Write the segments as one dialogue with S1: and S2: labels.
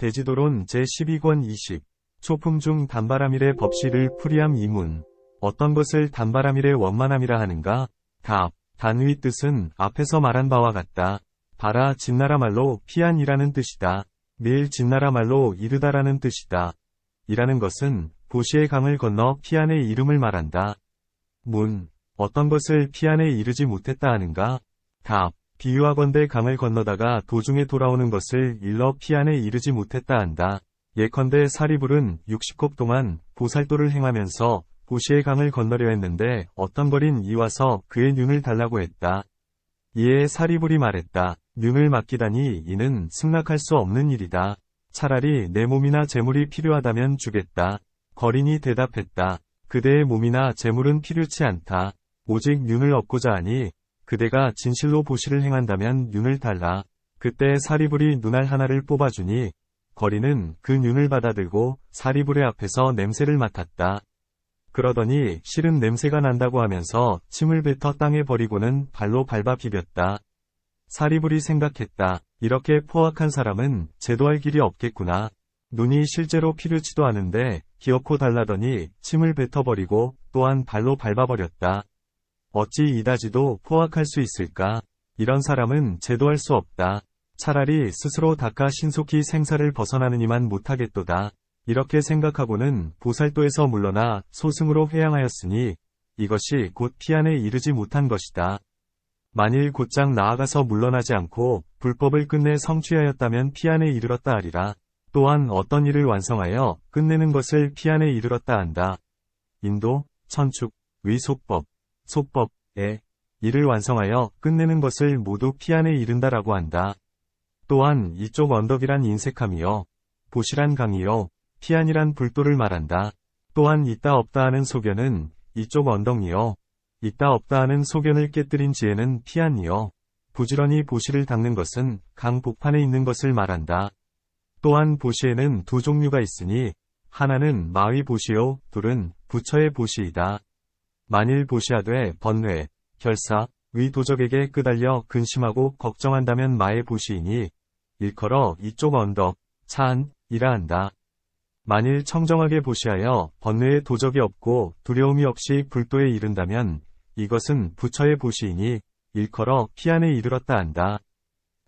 S1: 대지도론 제12권 20. 초품 중 단바람일의 법시를 풀이함 이문. 어떤 것을 단바람일의 원만함이라 하는가? 답. 단의 뜻은 앞에서 말한 바와 같다. 바라 진나라 말로 피안이라는 뜻이다. 밀 진나라 말로 이르다라는 뜻이다. 이라는 것은 보시의 강을 건너 피안의 이름을 말한다. 문. 어떤 것을 피안에 이르지 못했다 하는가? 답. 비유하건대 강을 건너다가 도중에 돌아오는 것을 일러 피안에 이르지 못했다 한다. 예컨대 사리불은 60컵 동안 보살도를 행하면서 보시의 강을 건너려 했는데 어떤 거린 이와서 그의 륜을 달라고 했다. 이에 사리불이 말했다. 륜을 맡기다니 이는 승낙할 수 없는 일이다. 차라리 내 몸이나 재물이 필요하다면 주겠다. 거린이 대답했다. 그대의 몸이나 재물은 필요치 않다. 오직 륜을 얻고자 하니 그대가 진실로 보시를 행한다면 륜을 달라. 그때 사리불이 눈알 하나를 뽑아주니 거린은 그 륜을 받아들고 사리불의 앞에서 냄새를 맡았다. 그러더니 싫은 냄새가 난다고 하면서 침을 뱉어 땅에 버리고는 발로 밟아 비볐다. 사리불이 생각했다. 이렇게 포악한 사람은 제도할 길이 없겠구나. 눈이 실제로 필요치도 않은데 기어코 달라더니 침을 뱉어버리고 또한 발로 밟아버렸다. 어찌 이다지도 포악할 수 있을까? 이런 사람은 제도할 수 없다. 차라리 스스로 닦아 신속히 생사를 벗어나느니만 못하겠도다. 이렇게 생각하고는 보살도에서 물러나 소승으로 회양하였으니 이것이 곧 피안에 이르지 못한 것이다. 만일 곧장 나아가서 물러나지 않고 불법을 끝내 성취하였다면 피안에 이르렀다 하리라. 또한 어떤 일을 완성하여 끝내는 것을 피안에 이르렀다 한다. 인도, 천축, 의속법, 속법에 이를 완성하여 끝내는 것을 모두 피안에 이른다라고 한다. 또한 이쪽 언덕이란 인색함이요, 보시란 강이요, 피안이란 불도를 말한다. 또한 있다 없다 하는 소견은 이쪽 언덕이요, 있다 없다 하는 소견을 깨뜨린 지혜는 피안이요, 부지런히 보시를 닦는 것은 강 복판에 있는 것을 말한다. 또한 보시에는 두 종류가 있으니 하나는 마의 보시요, 둘은 부처의 보시이다. 만일 보시하되 번뇌, 결사, 의 도적에게 끄달려 근심하고 걱정한다면 마의 보시이니 일컬어 이쪽 언덕, 찬이라 한다. 만일 청정하게 보시하여 번뇌의 도적이 없고 두려움이 없이 불도에 이른다면 이것은 부처의 보시이니 일컬어 피안에 이르렀다 한다.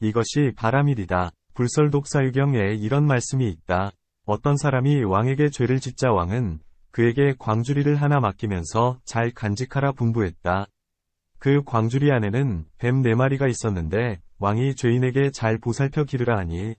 S1: 이것이 바람일이다. 불설독사유경에 이런 말씀이 있다. 어떤 사람이 왕에게 죄를 짓자 왕은 그에게 광주리를 하나 맡기면서 잘 간직하라 분부했다. 그 광주리 안에는 뱀 4마리가 있었는데 왕이 죄인에게 잘 보살펴 기르라 하니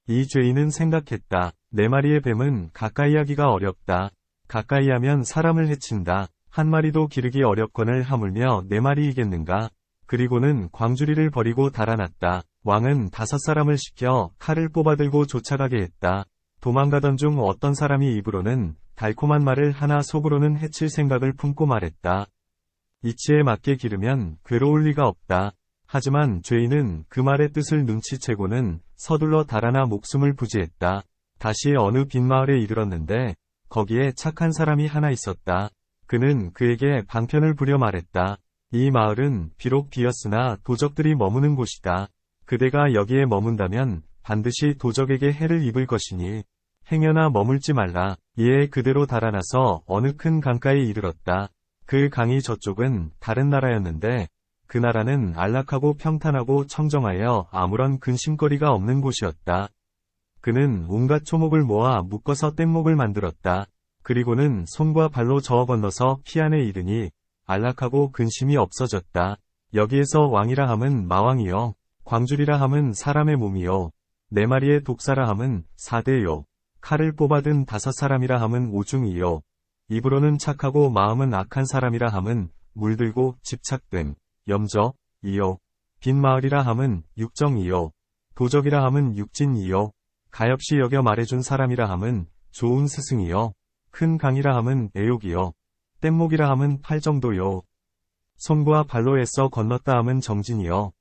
S1: 이 죄인은 생각했다. 4마리의 뱀은 가까이 하기가 어렵다. 가까이 하면 사람을 해친다. 한 마리도 기르기 어렵거늘 하물며 4마리이겠는가. 그리고는 광주리를 버리고 달아났다. 왕은 5사람을 시켜 칼을 뽑아들고 쫓아가게 했다. 도망가던 중 어떤 사람이 입으로는 달콤한 말을 하나 속으로는 해칠 생각을 품고 말했다. 이치에 맞게 기르면 괴로울 리가 없다. 하지만 죄인은 그 말의 뜻을 눈치채고는 서둘러 달아나 목숨을 부지했다. 다시 어느 빈마을에 이르렀는데 거기에 착한 사람이 하나 있었다. 그는 그에게 방편을 부려 말했다. 이 마을은 비록 비었으나 도적들이 머무는 곳이다. 그대가 여기에 머문다면 반드시 도적에게 해를 입을 것이니 행여나 머물지 말라. 이에 그대로 달아나서 어느 큰 강가에 이르렀다. 그 강이 저쪽은 다른 나라였는데 그 나라는 안락하고 평탄하고 청정하여 아무런 근심거리가 없는 곳이었다. 그는 온갖 초목을 모아 묶어서 뗏목을 만들었다. 그리고는 손과 발로 저어 건너서 피안에 이르니 안락하고 근심이 없어졌다. 여기에서 왕이라 함은 마왕이요, 광주리라 함은 사람의 몸이요, 4마리의 독사라 함은 사대요, 칼을 뽑아든 5사람이라 함은 오중이요, 입으로는 착하고 마음은 악한 사람이라 함은 물들고 집착됨, 염저이요, 빈마을이라 함은 육정이요, 도적이라 함은 육진이요, 가엾이 여겨 말해준 사람이라 함은 좋은 스승이요, 큰 강이라 함은 애욕이요, 뗏목이라 함은 팔정도요, 손과 발로 애써 건넜다 함은 정진이요,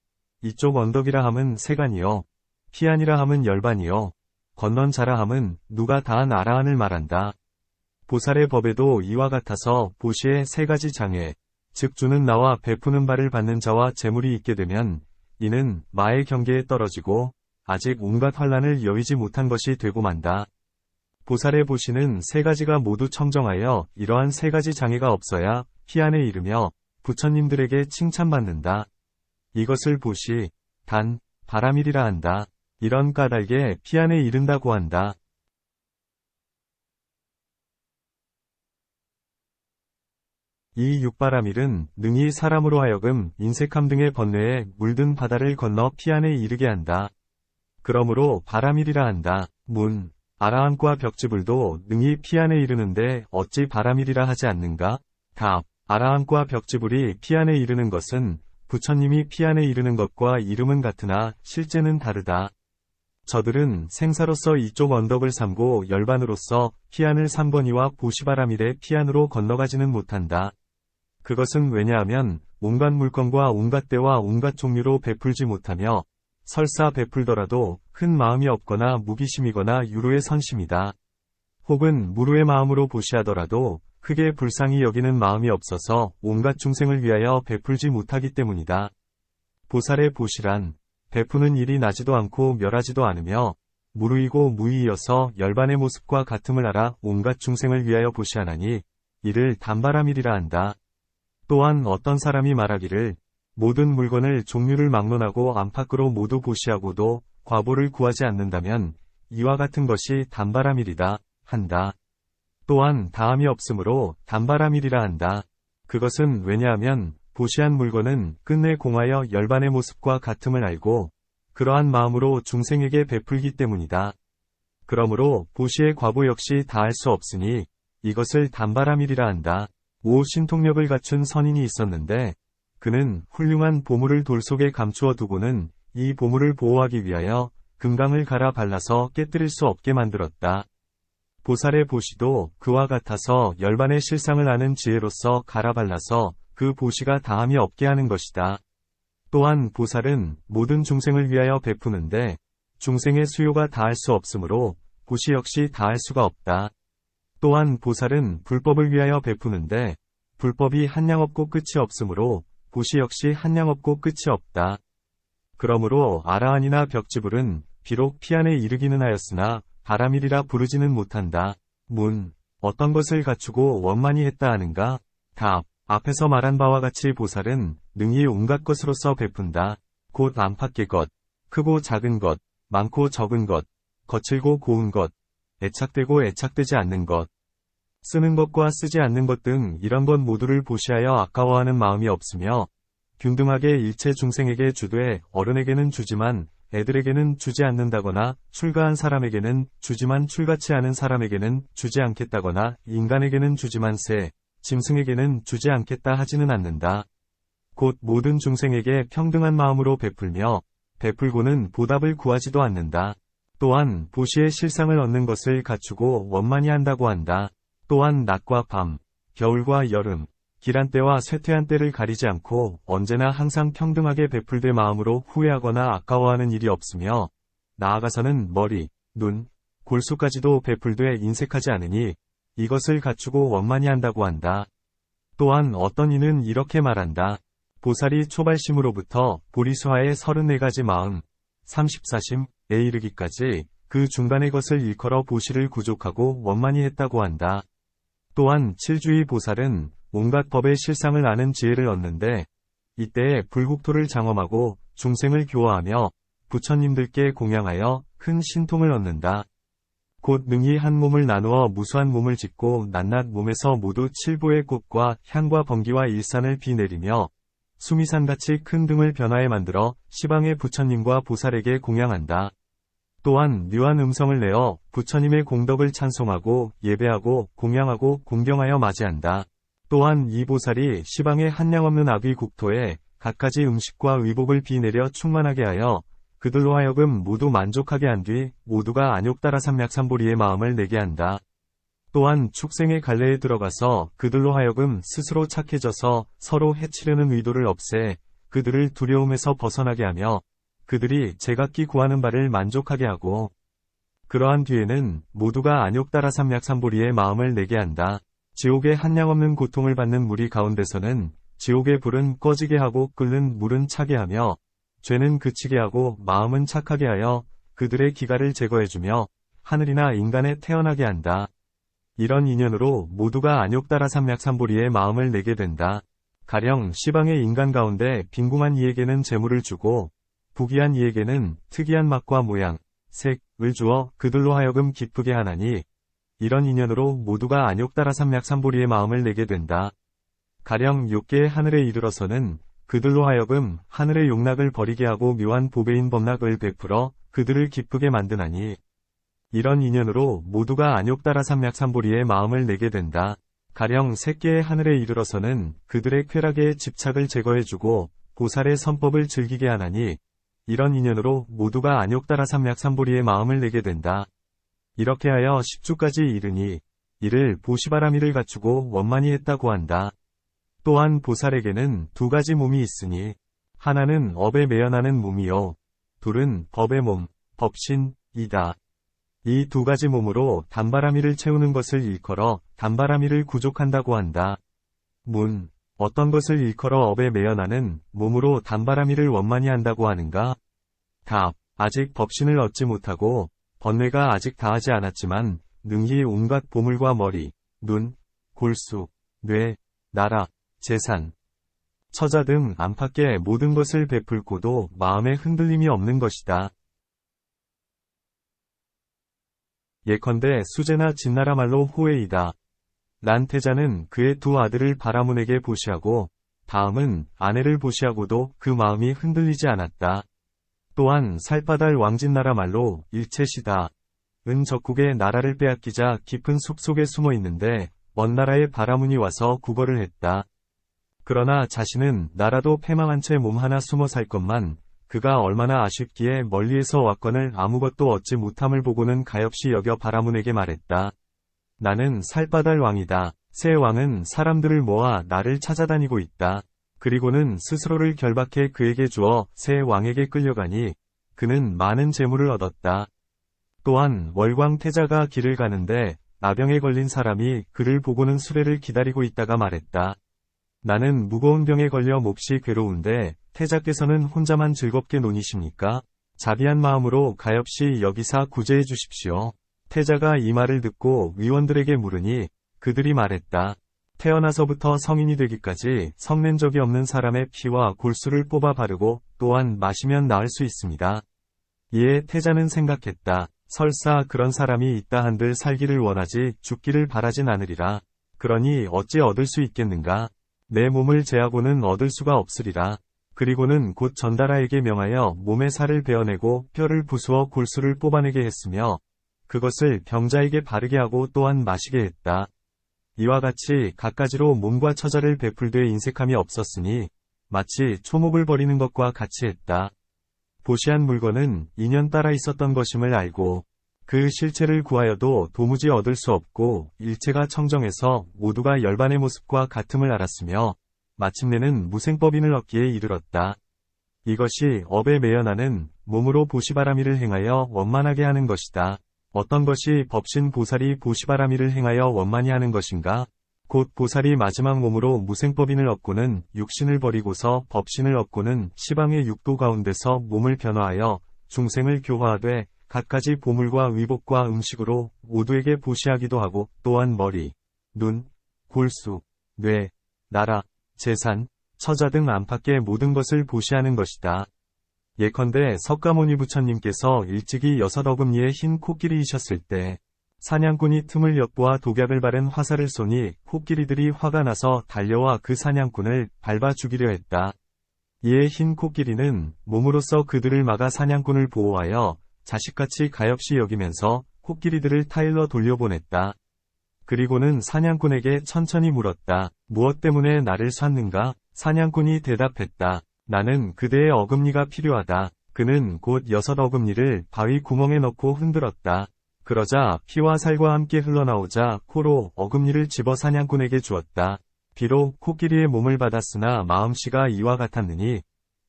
S1: 이쪽 언덕이라 함은 세간이요, 피안이라 함은 열반이요, 건넌 자라 함은 누가 다한 아라한을 말한다. 보살의 법에도 이와 같아서 보시의 3가지 장애, 즉 주는 나와 베푸는 바를 받는 자와 재물이 있게 되면 이는 마의 경계에 떨어지고 아직 온갖 환란을 여의지 못한 것이 되고 만다. 보살의 보시는 세 가지가 모두 청정하여 이러한 세 가지 장애가 없어야 피안에 이르며 부처님들에게 칭찬받는다. 이것을 보시, 단, 바람일이라 한다. 이런 까닭에 피안에 이른다고 한다. 이 육바람일은 능히 사람으로 하여금 인색함 등의 번뇌에 물든 바다를 건너 피안에 이르게 한다. 그러므로 바람일이라 한다. 문, 아라함과 벽지불도 능히 피안에 이르는데 어찌 바람일이라 하지 않는가? 답, 아라함과 벽지불이 피안에 이르는 것은 부처님이 피안에 이르는 것과 이름은 같으나 실제는 다르다. 저들은 생사로서 이쪽 언덕을 삼고 열반으로서 피안을 삼거니와 보시바람일에 피안으로 건너가지는 못한다. 그것은 왜냐하면 온갖 물건과 온갖 때와 온갖 종류로 베풀지 못하며 설사 베풀더라도 큰 마음이 없거나 무기심이거나 유로의 선심이다. 혹은 무로의 마음으로 보시하더라도 크게 불쌍히 여기는 마음이 없어서 온갖 중생을 위하여 베풀지 못하기 때문이다. 보살의 보시란 베푸는 일이 나지도 않고 멸하지도 않으며 무루이고 무의이어서 열반의 모습과 같음을 알아 온갖 중생을 위하여 보시하나니 이를 단바람일이라 한다. 또한 어떤 사람이 말하기를 모든 물건을 종류를 막론하고 안팎으로 모두 보시하고도 과보를 구하지 않는다면 이와 같은 것이 단바람일이다 한다. 또한 다함이 없으므로 단바람일이라 한다. 그것은 왜냐하면 보시한 물건은 끝내 공하여 열반의 모습과 같음을 알고 그러한 마음으로 중생에게 베풀기 때문이다. 그러므로 보시의 과보 역시 다할 수 없으니 이것을 단바람일이라 한다. 오 신통력을 갖춘 선인이 있었는데 그는 훌륭한 보물을 돌 속에 감추어 두고는 이 보물을 보호하기 위하여 금강을 갈아 발라서 깨뜨릴 수 없게 만들었다. 보살의 보시도 그와 같아서 열반의 실상을 아는 지혜로서 갈아 발라서 그 보시가 다함이 없게 하는 것이다. 또한 보살은 모든 중생을 위하여 베푸는데 중생의 수요가 다할 수 없으므로 보시 역시 다할 수가 없다. 또한 보살은 불법을 위하여 베푸는데 불법이 한량없고 끝이 없으므로 보시 역시 한량없고 끝이 없다. 그러므로 아라한이나 벽지불은 비록 피안에 이르기는 하였으나 바람일이라 부르지는 못한다. 문, 어떤 것을 갖추고 원만히 했다 하는가? 답, 앞에서 말한 바와 같이 보살은 능히 온갖 것으로서 베푼다. 곧 안팎의 것, 크고 작은 것, 많고 적은 것, 거칠고 고운 것, 애착되고 애착되지 않는 것, 쓰는 것과 쓰지 않는 것 등 이런 것 모두를 보시하여 아까워하는 마음이 없으며 균등하게 일체 중생에게 주되 어른에게는 주지만 애들에게는 주지 않는다거나 출가한 사람에게는 주지만 출가치 않은 사람에게는 주지 않겠다거나 인간에게는 주지만 새, 짐승에게는 주지 않겠다 하지는 않는다. 곧 모든 중생에게 평등한 마음으로 베풀며 베풀고는 보답을 구하지도 않는다. 또한 보시의 실상을 얻는 것을 갖추고 원만히 한다고 한다. 또한 낮과 밤, 겨울과 여름, 길한 때와 쇠퇴한 때를 가리지 않고 언제나 항상 평등하게 베풀되 마음으로 후회하거나 아까워하는 일이 없으며 나아가서는 머리, 눈, 골수까지도 베풀되 인색하지 않으니 이것을 갖추고 원만히 한다고 한다. 또한 어떤 이는 이렇게 말한다. 보살이 초발심으로부터 보리수하의 34가지 마음, 34심에 이르기까지 그 중간의 것을 일컬어 보시를 구족하고 원만히 했다고 한다. 또한 칠주의 보살은 온갖 법의 실상을 아는 지혜를 얻는데 이때에 불국토를 장엄하고 중생을 교화하며 부처님들께 공양하여 큰 신통을 얻는다. 곧 능히 한 몸을 나누어 무수한 몸을 짓고 낱낱 몸에서 모두 칠보의 꽃과 향과 번기와 일산을 비내리며 수미산같이 큰 등을 변화해 만들어 시방의 부처님과 보살에게 공양한다. 또한 묘한 음성을 내어 부처님의 공덕을 찬송하고 예배하고 공양하고 공경하여 맞이한다. 또한 이 보살이 시방의 한량없는 악의 국토에 갖가지 음식과 의복을 비내려 충만하게 하여 그들로 하여금 모두 만족하게 한 뒤 모두가 안욕따라 삼약삼보리의 마음을 내게 한다. 또한 축생의 갈래에 들어가서 그들로 하여금 스스로 착해져서 서로 해치려는 의도를 없애 그들을 두려움에서 벗어나게 하며 그들이 제각기 구하는 바를 만족하게 하고 그러한 뒤에는 모두가 안욕따라 삼약삼보리의 마음을 내게 한다. 지옥의 한량없는 고통을 받는 무리 가운데서는 지옥의 불은 꺼지게 하고 끓는 물은 차게 하며 죄는 그치게 하고 마음은 착하게 하여 그들의 기갈을 제거해주며 하늘이나 인간에 태어나게 한다. 이런 인연으로 모두가 안욕따라삼약삼보리의 마음을 내게 된다. 가령 시방의 인간 가운데 빈궁한 이에게는 재물을 주고 부귀한 이에게는 특이한 맛과 모양, 색을 주어 그들로 하여금 기쁘게 하나니 이런 인연으로 모두가 안욕따라삼약삼보리의 마음을 내게 된다. 가령 욕계의 하늘에 이르러서는 그들로 하여금 하늘의 욕락을 버리게 하고 묘한 보배인 법락을 베풀어 그들을 기쁘게 만드나니 이런 인연으로 모두가 안욕따라삼약삼보리의 마음을 내게 된다. 가령 새끼의 하늘에 이르러서는 그들의 쾌락의 집착을 제거해주고 보살의 선법을 즐기게 하나니 이런 인연으로 모두가 안욕따라삼약삼보리의 마음을 내게 된다. 이렇게 하여 10주까지 이르니 이를 보시바라미를 갖추고 원만히 했다고 한다. 또한 보살에게는 두 가지 몸이 있으니 하나는 업에 매연하는 몸이요 둘은 법의 몸, 법신이다. 이 두 가지 몸으로 단바라미를 채우는 것을 일컬어 단바라미를 구족한다고 한다. 문, 어떤 것을 일컬어 업에 매연하는 몸으로 단바라미를 원만히 한다고 하는가? 답, 아직 법신을 얻지 못하고 번뇌가 아직 다하지 않았지만 능히 온갖 보물과 머리, 눈, 골수, 뇌, 나라, 재산, 처자 등 안팎의 모든 것을 베풀고도 마음에 흔들림이 없는 것이다. 예컨대 수제나 진나라 말로 호에이다. 란태자는 그의 두 아들을 바라문에게 보시하고 다음은 아내를 보시하고도 그 마음이 흔들리지 않았다. 또한 살바달 왕진나라 말로 일체시다. 은 적국의 나라를 빼앗기자 깊은 숲 속에 숨어 있는데 먼 나라의 바라문이 와서 구걸을 했다. 그러나 자신은 나라도 패망한 채 몸 하나 숨어 살 것만 그가 얼마나 아쉽기에 멀리에서 왔건을 아무것도 얻지 못함을 보고는 가엾이 여겨 바라문에게 말했다. 나는 살바달 왕이다. 새 왕은 사람들을 모아 나를 찾아다니고 있다. 그리고는 스스로를 결박해 그에게 주어 새 왕에게 끌려가니 그는 많은 재물을 얻었다. 또한 월광태자가 길을 가는데 나병에 걸린 사람이 그를 보고는 수레를 기다리고 있다가 말했다. 나는 무거운 병에 걸려 몹시 괴로운데 태자께서는 혼자만 즐겁게 노니십니까? 자비한 마음으로 가엾이 여기사 구제해 주십시오. 태자가 이 말을 듣고 위원들에게 물으니 그들이 말했다. 태어나서부터 성인이 되기까지 성낸 적이 없는 사람의 피와 골수를 뽑아 바르고 또한 마시면 나을 수 있습니다. 이에 태자는 생각했다. 설사 그런 사람이 있다 한들 살기를 원하지 죽기를 바라진 않으리라. 그러니 어찌 얻을 수 있겠는가? 내 몸을 제하고는 얻을 수가 없으리라. 그리고는 곧 전다라에게 명하여 몸의 살을 베어내고 뼈를 부수어 골수를 뽑아내게 했으며 그것을 병자에게 바르게 하고 또한 마시게 했다. 이와 같이 갖가지로 몸과 처자를 베풀되 인색함이 없었으니 마치 초목을 버리는 것과 같이 했다. 보시한 물건은 인연 따라 있었던 것임을 알고 그 실체를 구하여도 도무지 얻을 수 없고 일체가 청정해서 모두가 열반의 모습과 같음을 알았으며 마침내는 무생법인을 얻기에 이르렀다. 이것이 업에 매연하는 몸으로 보시바라미를 행하여 원만하게 하는 것이다. 어떤 것이 법신 보살이 보시바라미를 행하여 원만히 하는 것인가? 곧 보살이 마지막 몸으로 무생법인을 얻고는 육신을 버리고서 법신을 얻고는 시방의 육도 가운데서 몸을 변화하여 중생을 교화하되 갖가지 보물과 의복과 음식으로 모두에게 보시하기도 하고 또한 머리, 눈, 골수, 뇌, 나라, 재산, 처자 등 안팎의 모든 것을 보시하는 것이다. 예컨대 석가모니 부처님께서 일찍이 6어금니의 흰 코끼리이셨을 때 사냥꾼이 틈을 엿보아 독약을 바른 화살을 쏘니 코끼리들이 화가 나서 달려와 그 사냥꾼을 밟아 죽이려 했다. 이에 흰 코끼리는 몸으로써 그들을 막아 사냥꾼을 보호하여 자식같이 가엾이 여기면서 코끼리들을 타일러 돌려보냈다. 그리고는 사냥꾼에게 천천히 물었다. 무엇 때문에 나를 쐈는가? 사냥꾼이 대답했다. 나는 그대의 어금니가 필요하다. 그는 곧 6어금니를 바위 구멍에 넣고 흔들었다. 그러자 피와 살과 함께 흘러나오자 코로 어금니를 집어 사냥꾼에게 주었다. 비록 코끼리의 몸을 받았으나 마음씨가 이와 같았느니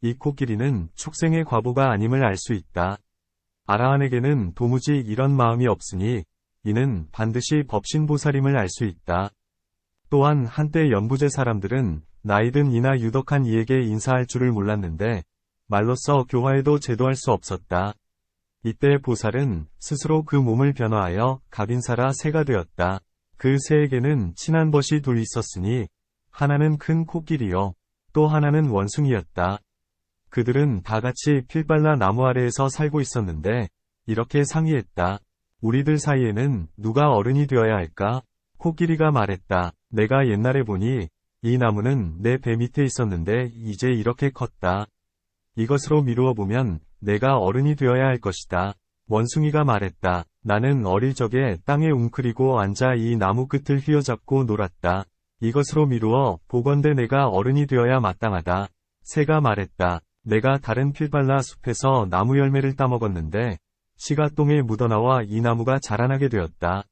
S1: 이 코끼리는 축생의 과보가 아님을 알 수 있다. 아라한에게는 도무지 이런 마음이 없으니 이는 반드시 법신보살임을 알 수 있다. 또한 한때 연부제 사람들은 나이든 이나 유덕한 이에게 인사할 줄을 몰랐는데 말로써 교화에도 제도할 수 없었다. 이때 보살은 스스로 그 몸을 변화하여 갑인사라 새가 되었다. 그 새에게는 친한 벗이 둘 있었으니 하나는 큰 코끼리요, 또 하나는 원숭이였다. 그들은 다 같이 필발라 나무 아래에서 살고 있었는데 이렇게 상의했다. 우리들 사이에는 누가 어른이 되어야 할까? 코끼리가 말했다. 내가 옛날에 보니 이 나무는 내 배 밑에 있었는데 이제 이렇게 컸다. 이것으로 미루어 보면 내가 어른이 되어야 할 것이다. 원숭이가 말했다. 나는 어릴 적에 땅에 웅크리고 앉아 이 나무 끝을 휘어잡고 놀았다. 이것으로 미루어 보건대 내가 어른이 되어야 마땅하다. 새가 말했다. 내가 다른 필발라 숲에서 나무 열매를 따먹었는데 씨가 똥에 묻어나와 이 나무가 자라나게 되었다.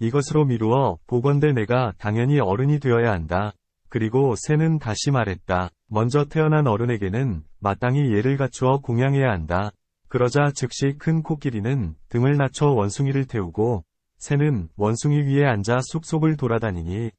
S1: 이것으로 미루어 보건대 내가 당연히 어른이 되어야 한다. 그리고 새는 다시 말했다. 먼저 태어난 어른에게는 마땅히 예를 갖추어 공양해야 한다. 그러자 즉시 큰 코끼리는 등을 낮춰 원숭이를 태우고 새는 원숭이 위에 앉아 숲속을 돌아다니니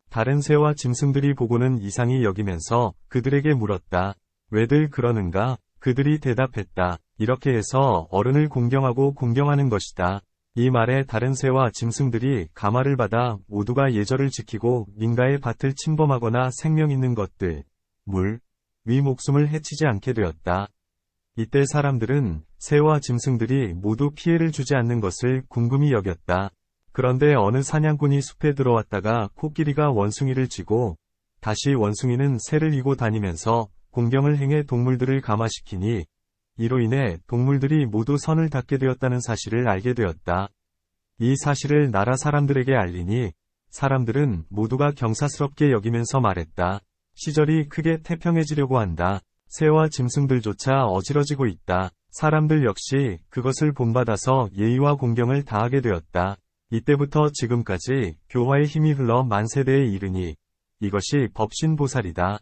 S1: 다른 새와 짐승들이 보고는 이상히 여기면서 그들에게 물었다. 왜들 그러는가? 그들이 대답했다. 이렇게 해서 어른을 공경하고 공경하는 것이다. 이 말에 다른 새와 짐승들이 감화를 받아 모두가 예절을 지키고 민가의 밭을 침범하거나 생명 있는 것들, 물, 위 목숨을 해치지 않게 되었다. 이때 사람들은 새와 짐승들이 모두 피해를 주지 않는 것을 궁금히 여겼다. 그런데 어느 사냥꾼이 숲에 들어왔다가 코끼리가 원숭이를 쥐고 다시 원숭이는 새를 이고 다니면서 공경을 행해 동물들을 감화시키니 이로 인해 동물들이 모두 선을 닦게 되었다는 사실을 알게 되었다. 이 사실을 나라 사람들에게 알리니 사람들은 모두가 경사스럽게 여기면서 말했다. 시절이 크게 태평해지려고 한다. 새와 짐승들조차 어지러지고 있다. 사람들 역시 그것을 본받아서 예의와 공경을 다하게 되었다. 이때부터 지금까지 교화의 힘이 흘러 만세대에 이르니 이것이 법신보살이다.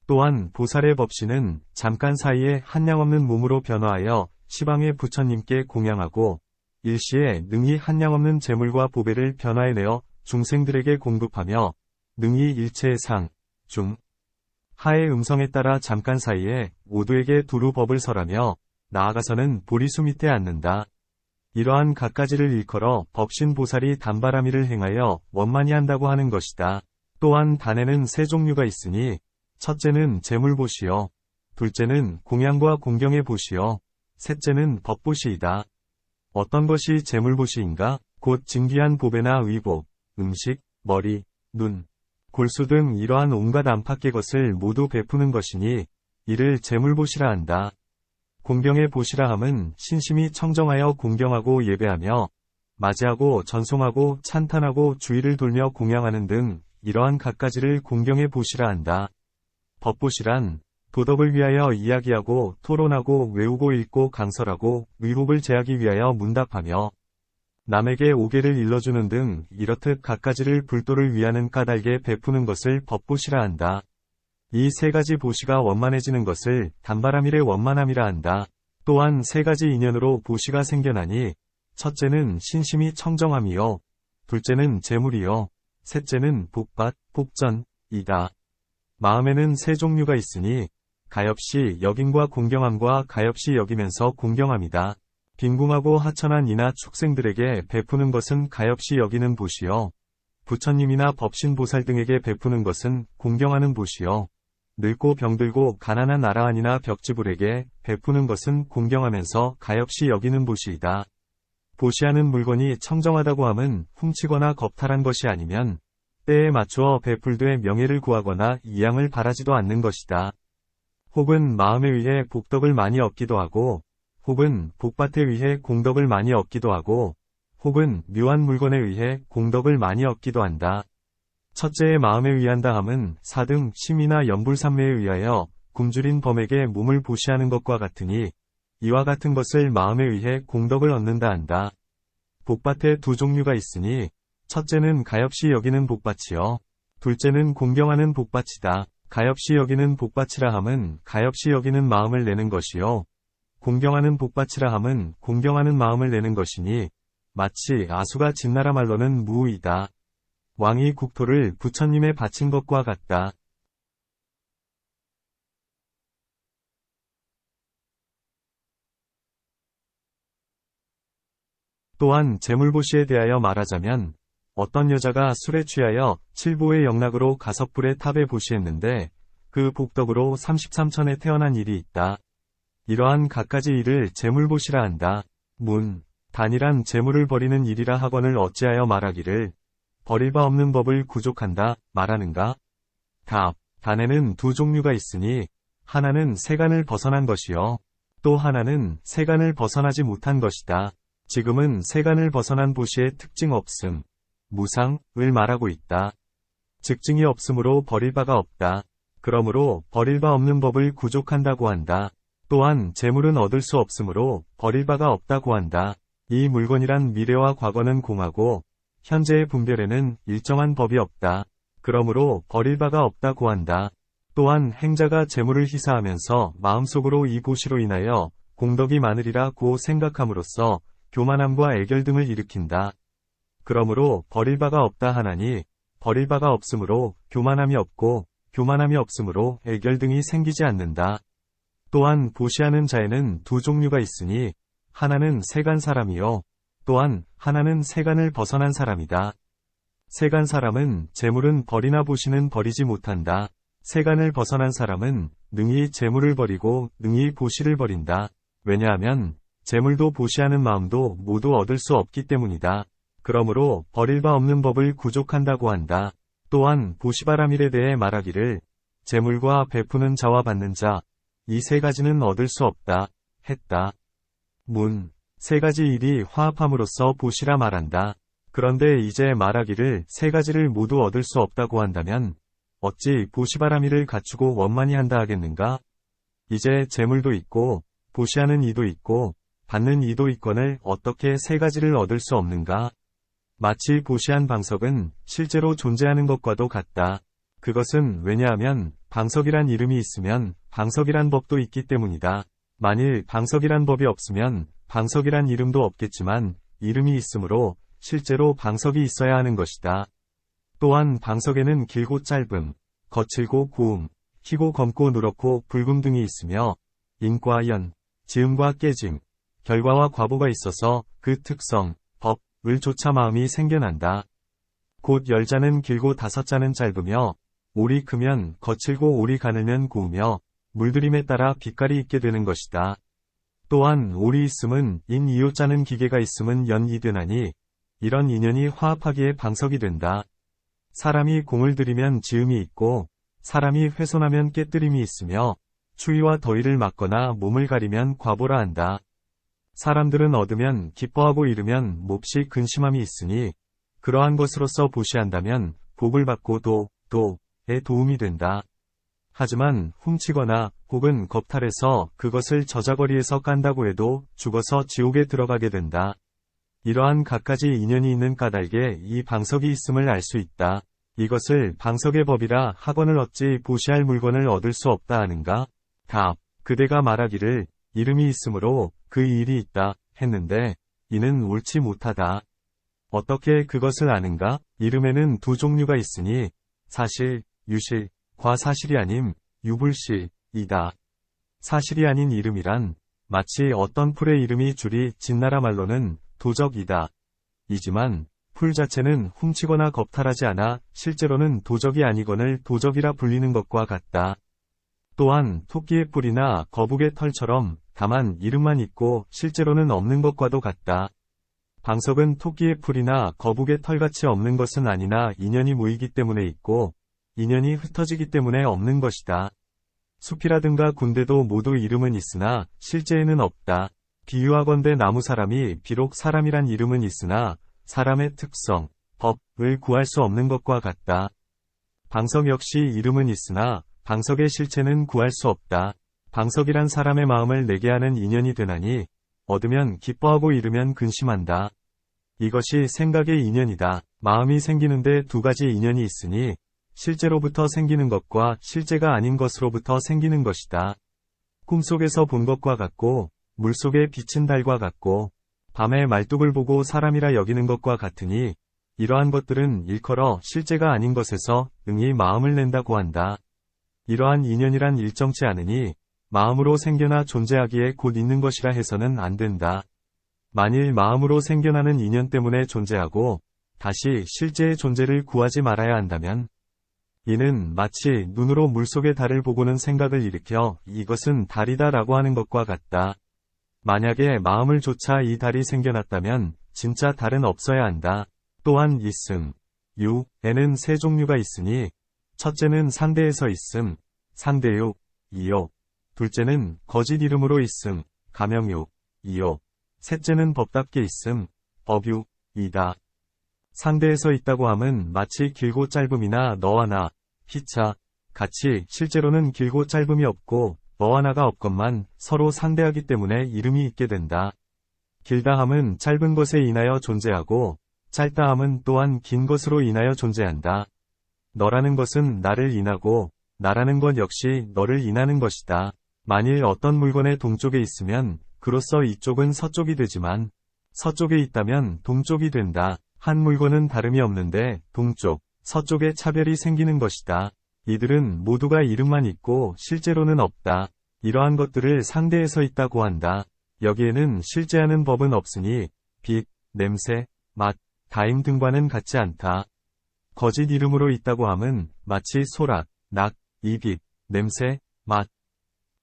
S1: 또한 보살의 법신은 잠깐 사이에 한량없는 몸으로 변화하여 시방의 부처님께 공양하고 일시에 능히 한량없는 재물과 보배를 변화해내어 중생들에게 공급하며 능히 일체의 상, 중, 하의 음성에 따라 잠깐 사이에 모두에게 두루 법을 설하며 나아가서는 보리수 밑에 앉는다. 이러한 갖가지를 일컬어 법신보살이 단바라미를 행하여 원만히 한다고 하는 것이다. 또한 단에는 세 종류가 있으니 첫째는 재물보시요, 둘째는 공양과 공경의 보시요, 셋째는 법보시이다. 어떤 것이 재물보시인가? 곧 진귀한 보배나 의복, 음식, 머리, 눈, 골수 등 이러한 온갖 안팎의 것을 모두 베푸는 것이니 이를 재물보시라 한다. 공경의 보시라 함은 신심이 청정하여 공경하고 예배하며 맞이하고 전송하고 찬탄하고 주의를 돌며 공양하는 등 이러한 갖가지를 공경의 보시라 한다. 법보시란 도덕을 위하여 이야기하고 토론하고 외우고 읽고 강설하고 의혹을 제하기 위하여 문답하며 남에게 오개를 일러주는 등 이렇듯 갖가지를 불도를 위하는 까닭에 베푸는 것을 법보시라 한다. 이 세 가지 보시가 원만해지는 것을 단바라밀의 원만함이라 한다. 또한 세 가지 인연으로 보시가 생겨나니 첫째는 신심이 청정함이요, 둘째는 재물이요, 셋째는 복밭, 복전이다. 마음에는 세 종류가 있으니 가엾이 여김과 공경함과 가엾이 여기면서 공경함이다. 빈궁하고 하천한 이나 축생들에게 베푸는 것은 가엾이 여기는 보시요, 부처님이나 법신보살 등에게 베푸는 것은 공경하는 보시요, 늙고 병들고 가난한 아라한이나 벽지불에게 베푸는 것은 공경하면서 가엾이 여기는 보시이다. 보시하는 물건이 청정하다고 함은 훔치거나 겁탈한 것이 아니면 때에 맞추어 베풀되 명예를 구하거나 이양을 바라지도 않는 것이다. 혹은 마음에 의해 복덕을 많이 얻기도 하고, 혹은 복밭에 의해 공덕을 많이 얻기도 하고, 혹은 묘한 물건에 의해 공덕을 많이 얻기도 한다. 첫째의 마음에 의한다 함은 사등, 심이나 연불삼매에 의하여 굶주린 범에게 몸을 보시하는 것과 같으니 이와 같은 것을 마음에 의해 공덕을 얻는다 한다. 복밭에 두 종류가 있으니 첫째는 가엾이 여기는 복밭이요, 둘째는 공경하는 복밭이다. 가엾이 여기는 복밭이라 함은 가엾이 여기는 마음을 내는 것이요, 공경하는 복밭이라 함은 공경하는 마음을 내는 것이니 마치 아수가 진나라 말로는 무우이다. 왕이 국토를 부처님에 바친 것과 같다. 또한 재물보시에 대하여 말하자면 어떤 여자가 술에 취하여 칠보의 영락으로 가석불의 탑에 보시했는데 그 복덕으로 33천에 태어난 일이 있다. 이러한 갖가지 일을 재물보시라 한다. 문, 단이란 재물을 버리는 일이라 하거늘 어찌하여 말하기를 버릴 바 없는 법을 구족한다 말하는가? 답, 단에는 두 종류가 있으니 하나는 세간을 벗어난 것이요. 또 하나는 세간을 벗어나지 못한 것이다. 지금은 세간을 벗어난 보시의 특징 없음, 무상을 말하고 있다. 즉증이 없으므로 버릴 바가 없다. 그러므로 버릴 바 없는 법을 구족한다고 한다. 또한 재물은 얻을 수 없으므로 버릴 바가 없다고 한다. 이 물건이란 미래와 과거는 공하고 현재의 분별에는 일정한 법이 없다. 그러므로 버릴 바가 없다고 한다. 또한 행자가 재물을 희사하면서 마음속으로 이 보시로 인하여 공덕이 많으리라고 생각함으로써 교만함과 애결 등을 일으킨다. 그러므로 버릴 바가 없다 하나니 버릴 바가 없으므로 교만함이 없고 교만함이 없으므로 애결 등이 생기지 않는다. 또한 보시하는 자에는 두 종류가 있으니 하나는 세간 사람이요. 또한 하나는 세간을 벗어난 사람이다. 세간 사람은 재물은 버리나 보시는 버리지 못한다. 세간을 벗어난 사람은 능히 재물을 버리고 능히 보시를 버린다. 왜냐하면 재물도 보시하는 마음도 모두 얻을 수 없기 때문이다. 그러므로 버릴 바 없는 법을 구족한다고 한다. 또한 보시바라밀에 대해 말하기를 재물과 베푸는 자와 받는 자, 이 세 가지는 얻을 수 없다 했다. 문, 세 가지 일이 화합함으로써 보시라 말한다. 그런데 이제 말하기를 세 가지를 모두 얻을 수 없다고 한다면 어찌 보시바라밀을 갖추고 원만히 한다 하겠는가? 이제 재물도 있고 보시하는 이도 있고 받는 이도 있거늘 어떻게 세 가지를 얻을 수 없는가? 마치 보시한 방석은 실제로 존재하는 것과도 같다. 그것은 왜냐하면 방석이란 이름이 있으면 방석이란 법도 있기 때문이다. 만일 방석이란 법이 없으면 방석이란 이름도 없겠지만 이름이 있으므로 실제로 방석이 있어야 하는 것이다. 또한 방석에는 길고 짧음, 거칠고 고움, 희고 검고 누렇고 붉음 등이 있으며 인과 연, 지음과 깨짐, 결과와 과보가 있어서 그 특성, 법을 조차 마음이 생겨난다. 곧 10자는 길고 5자는 짧으며 올이 크면 거칠고 올이 가늘면 고우며 물들임에 따라 빛깔이 있게 되는 것이다. 또한 올이 있음은 인 이요자는 기계가 있음은 연이 되나니 이런 인연이 화합하기에 방석이 된다. 사람이 공을 들이면 지음이 있고 사람이 훼손하면 깨뜨림이 있으며 추위와 더위를 막거나 몸을 가리면 과보라 한다. 사람들은 얻으면 기뻐하고 잃으면 몹시 근심함이 있으니 그러한 것으로서 보시한다면 복을 받고 도에 도움이 된다. 하지만 훔치거나 혹은 겁탈해서 그것을 저자거리에서 깐다고 해도 죽어서 지옥에 들어가게 된다. 이러한 갖가지 인연이 있는 까닭에 이 방석이 있음을 알 수 있다. 이것을 방석의 법이라 하거늘 어찌 보시할 물건을 얻을 수 없다 하는가? 답, 그대가 말하기를 이름이 있으므로 그 일이 있다 했는데 이는 옳지 못하다. 어떻게 그것을 아는가? 이름에는 두 종류가 있으니 사실, 유실, 과사실이 아님, 유불실이다. 사실이 아닌 이름이란 마치 어떤 풀의 이름이 줄이 진나라 말로는 도적이다. 이지만 풀 자체는 훔치거나 겁탈하지 않아 실제로는 도적이 아니거늘 도적이라 불리는 것과 같다. 또한 토끼의 뿔이나 거북의 털처럼 다만 이름만 있고 실제로는 없는 것과도 같다. 방석은 토끼의 풀이나 거북의 털같이 없는 것은 아니나 인연이 모이기 때문에 있고 인연이 흩어지기 때문에 없는 것이다. 숲이라든가 군대도 모두 이름은 있으나 실제에는 없다. 비유하건대 나무 사람이 비록 사람이란 이름은 있으나 사람의 특성, 법을 구할 수 없는 것과 같다. 방석 역시 이름은 있으나 방석의 실체는 구할 수 없다. 방석이란 사람의 마음을 내게 하는 인연이 되나니 얻으면 기뻐하고 잃으면 근심한다. 이것이 생각의 인연이다. 마음이 생기는데 두 가지 인연이 있으니 실제로부터 생기는 것과 실제가 아닌 것으로부터 생기는 것이다. 꿈속에서 본 것과 같고 물속에 비친 달과 같고 밤에 말뚝을 보고 사람이라 여기는 것과 같으니 이러한 것들은 일컬어 실제가 아닌 것에서 응이 마음을 낸다고 한다. 이러한 인연이란 일정치 않으니 마음으로 생겨나 존재하기에 곧 있는 것이라 해서는 안 된다. 만일 마음으로 생겨나는 인연 때문에 존재하고 다시 실제의 존재를 구하지 말아야 한다면 이는 마치 눈으로 물속의 달을 보고는 생각을 일으켜 이것은 달이다 라고 하는 것과 같다. 만약에 마음을 조차 이 달이 생겨났다면 진짜 달은 없어야 한다. 또한 있음, 유에는 세 종류가 있으니 첫째는 상대에서 있음, 상대유, 이요. 둘째는 거짓 이름으로 있음, 가명유, 이요. 셋째는 법답게 있음, 법유, 이다. 상대에서 있다고 함은 마치 길고 짧음이나 너와 나, 피차, 같이 실제로는 길고 짧음이 없고 너와 나가 없건만 서로 상대하기 때문에 이름이 있게 된다. 길다 함은 짧은 것에 인하여 존재하고 짧다 함은 또한 긴 것으로 인하여 존재한다. 너라는 것은 나를 인하고 나라는 것 역시 너를 인하는 것이다. 만일 어떤 물건의 동쪽에 있으면 그로써 이쪽은 서쪽이 되지만 서쪽에 있다면 동쪽이 된다. 한 물건은 다름이 없는데 동쪽, 서쪽에 차별이 생기는 것이다. 이들은 모두가 이름만 있고 실제로는 없다. 이러한 것들을 상대에서 있다고 한다. 여기에는 실제하는 법은 없으니 빛, 냄새, 맛, 다임 등과는 같지 않다. 거짓 이름으로 있다고 함은 마치 소락, 낙, 이빛, 냄새, 맛,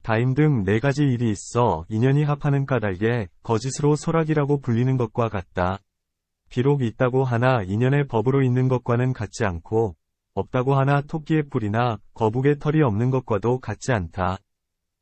S1: 다임 등 네 가지 일이 있어 인연이 합하는 까닭에 거짓으로 소락이라고 불리는 것과 같다. 비록 있다고 하나 인연의 법으로 있는 것과는 같지 않고 없다고 하나 토끼의 뿔이나 거북의 털이 없는 것과도 같지 않다.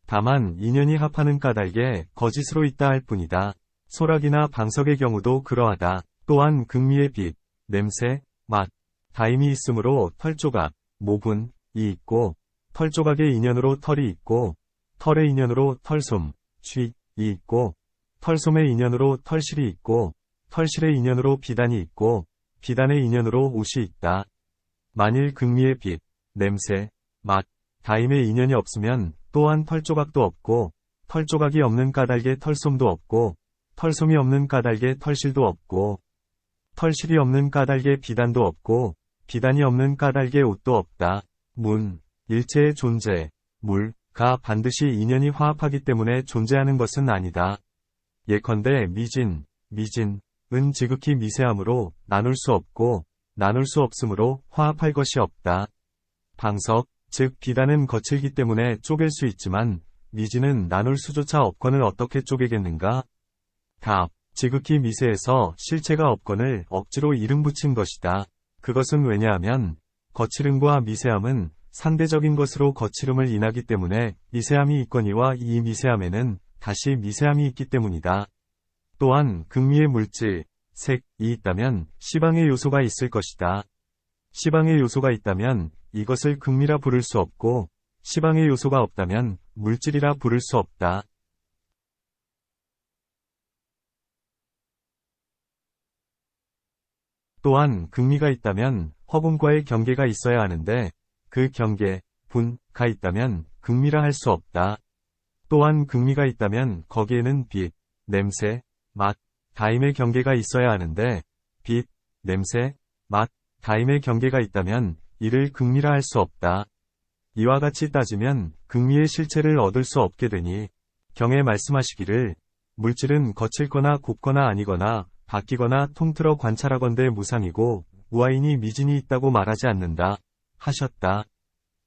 S1: 다만 인연이 합하는 까닭에 거짓으로 있다 할 뿐이다. 소락이나 방석의 경우도 그러하다. 또한 극미의 빛, 냄새, 맛, 다임이 있으므로 털조각, 모분이 있고 털조각의 인연으로 털이 있고 털의 인연으로 털솜, 쉬이 있고 털솜의 인연으로 털실이 있고 털실의 인연으로 비단이 있고 비단의 인연으로 옷이 있다. 만일 극미의 빛, 냄새, 맛, 다임의 인연이 없으면 또한 털조각도 없고 털조각이 없는 까닭에 털솜도 없고 털솜이 없는 까닭에 털실도 없고 털실이 없는 까닭에 비단도 없고 비단이 없는 까닭에 옷도 없다. 문, 일체의 존재, 물가 반드시 인연이 화합하기 때문에 존재하는 것은 아니다. 예컨대 미진은 지극히 미세함으로 나눌 수 없고 나눌 수 없으므로 화합할 것이 없다. 방석, 즉 비단은 거칠기 때문에 쪼갤 수 있지만 미진은 나눌 수조차 없건을 어떻게 쪼개겠는가? 갑, 지극히 미세해서 실체가 없건을 억지로 이름 붙인 것이다. 그것은 왜냐하면 거칠음과 미세함은 상대적인 것으로 거칠음을 인하기 때문에 미세함이 있거니와 이 미세함에는 다시 미세함이 있기 때문이다. 또한 극미의 물질, 색이 있다면 시방의 요소가 있을 것이다. 시방의 요소가 있다면 이것을 극미라 부를 수 없고 시방의 요소가 없다면 물질이라 부를 수 없다. 또한 극미가 있다면 허분과의 경계가 있어야 하는데 그 경계, 분가 있다면 극미라 할 수 없다. 또한 극미가 있다면 거기에는 빛, 냄새, 맛, 다임의 경계가 있어야 하는데 빛, 냄새, 맛, 다임의 경계가 있다면 이를 극미라 할 수 없다. 이와 같이 따지면 극미의 실체를 얻을 수 없게 되니 경에 말씀하시기를 물질은 거칠거나 곱거나 아니거나 바뀌거나 통틀어 관찰하건대 무상이고 무아인이 미진이 있다고 말하지 않는다 하셨다.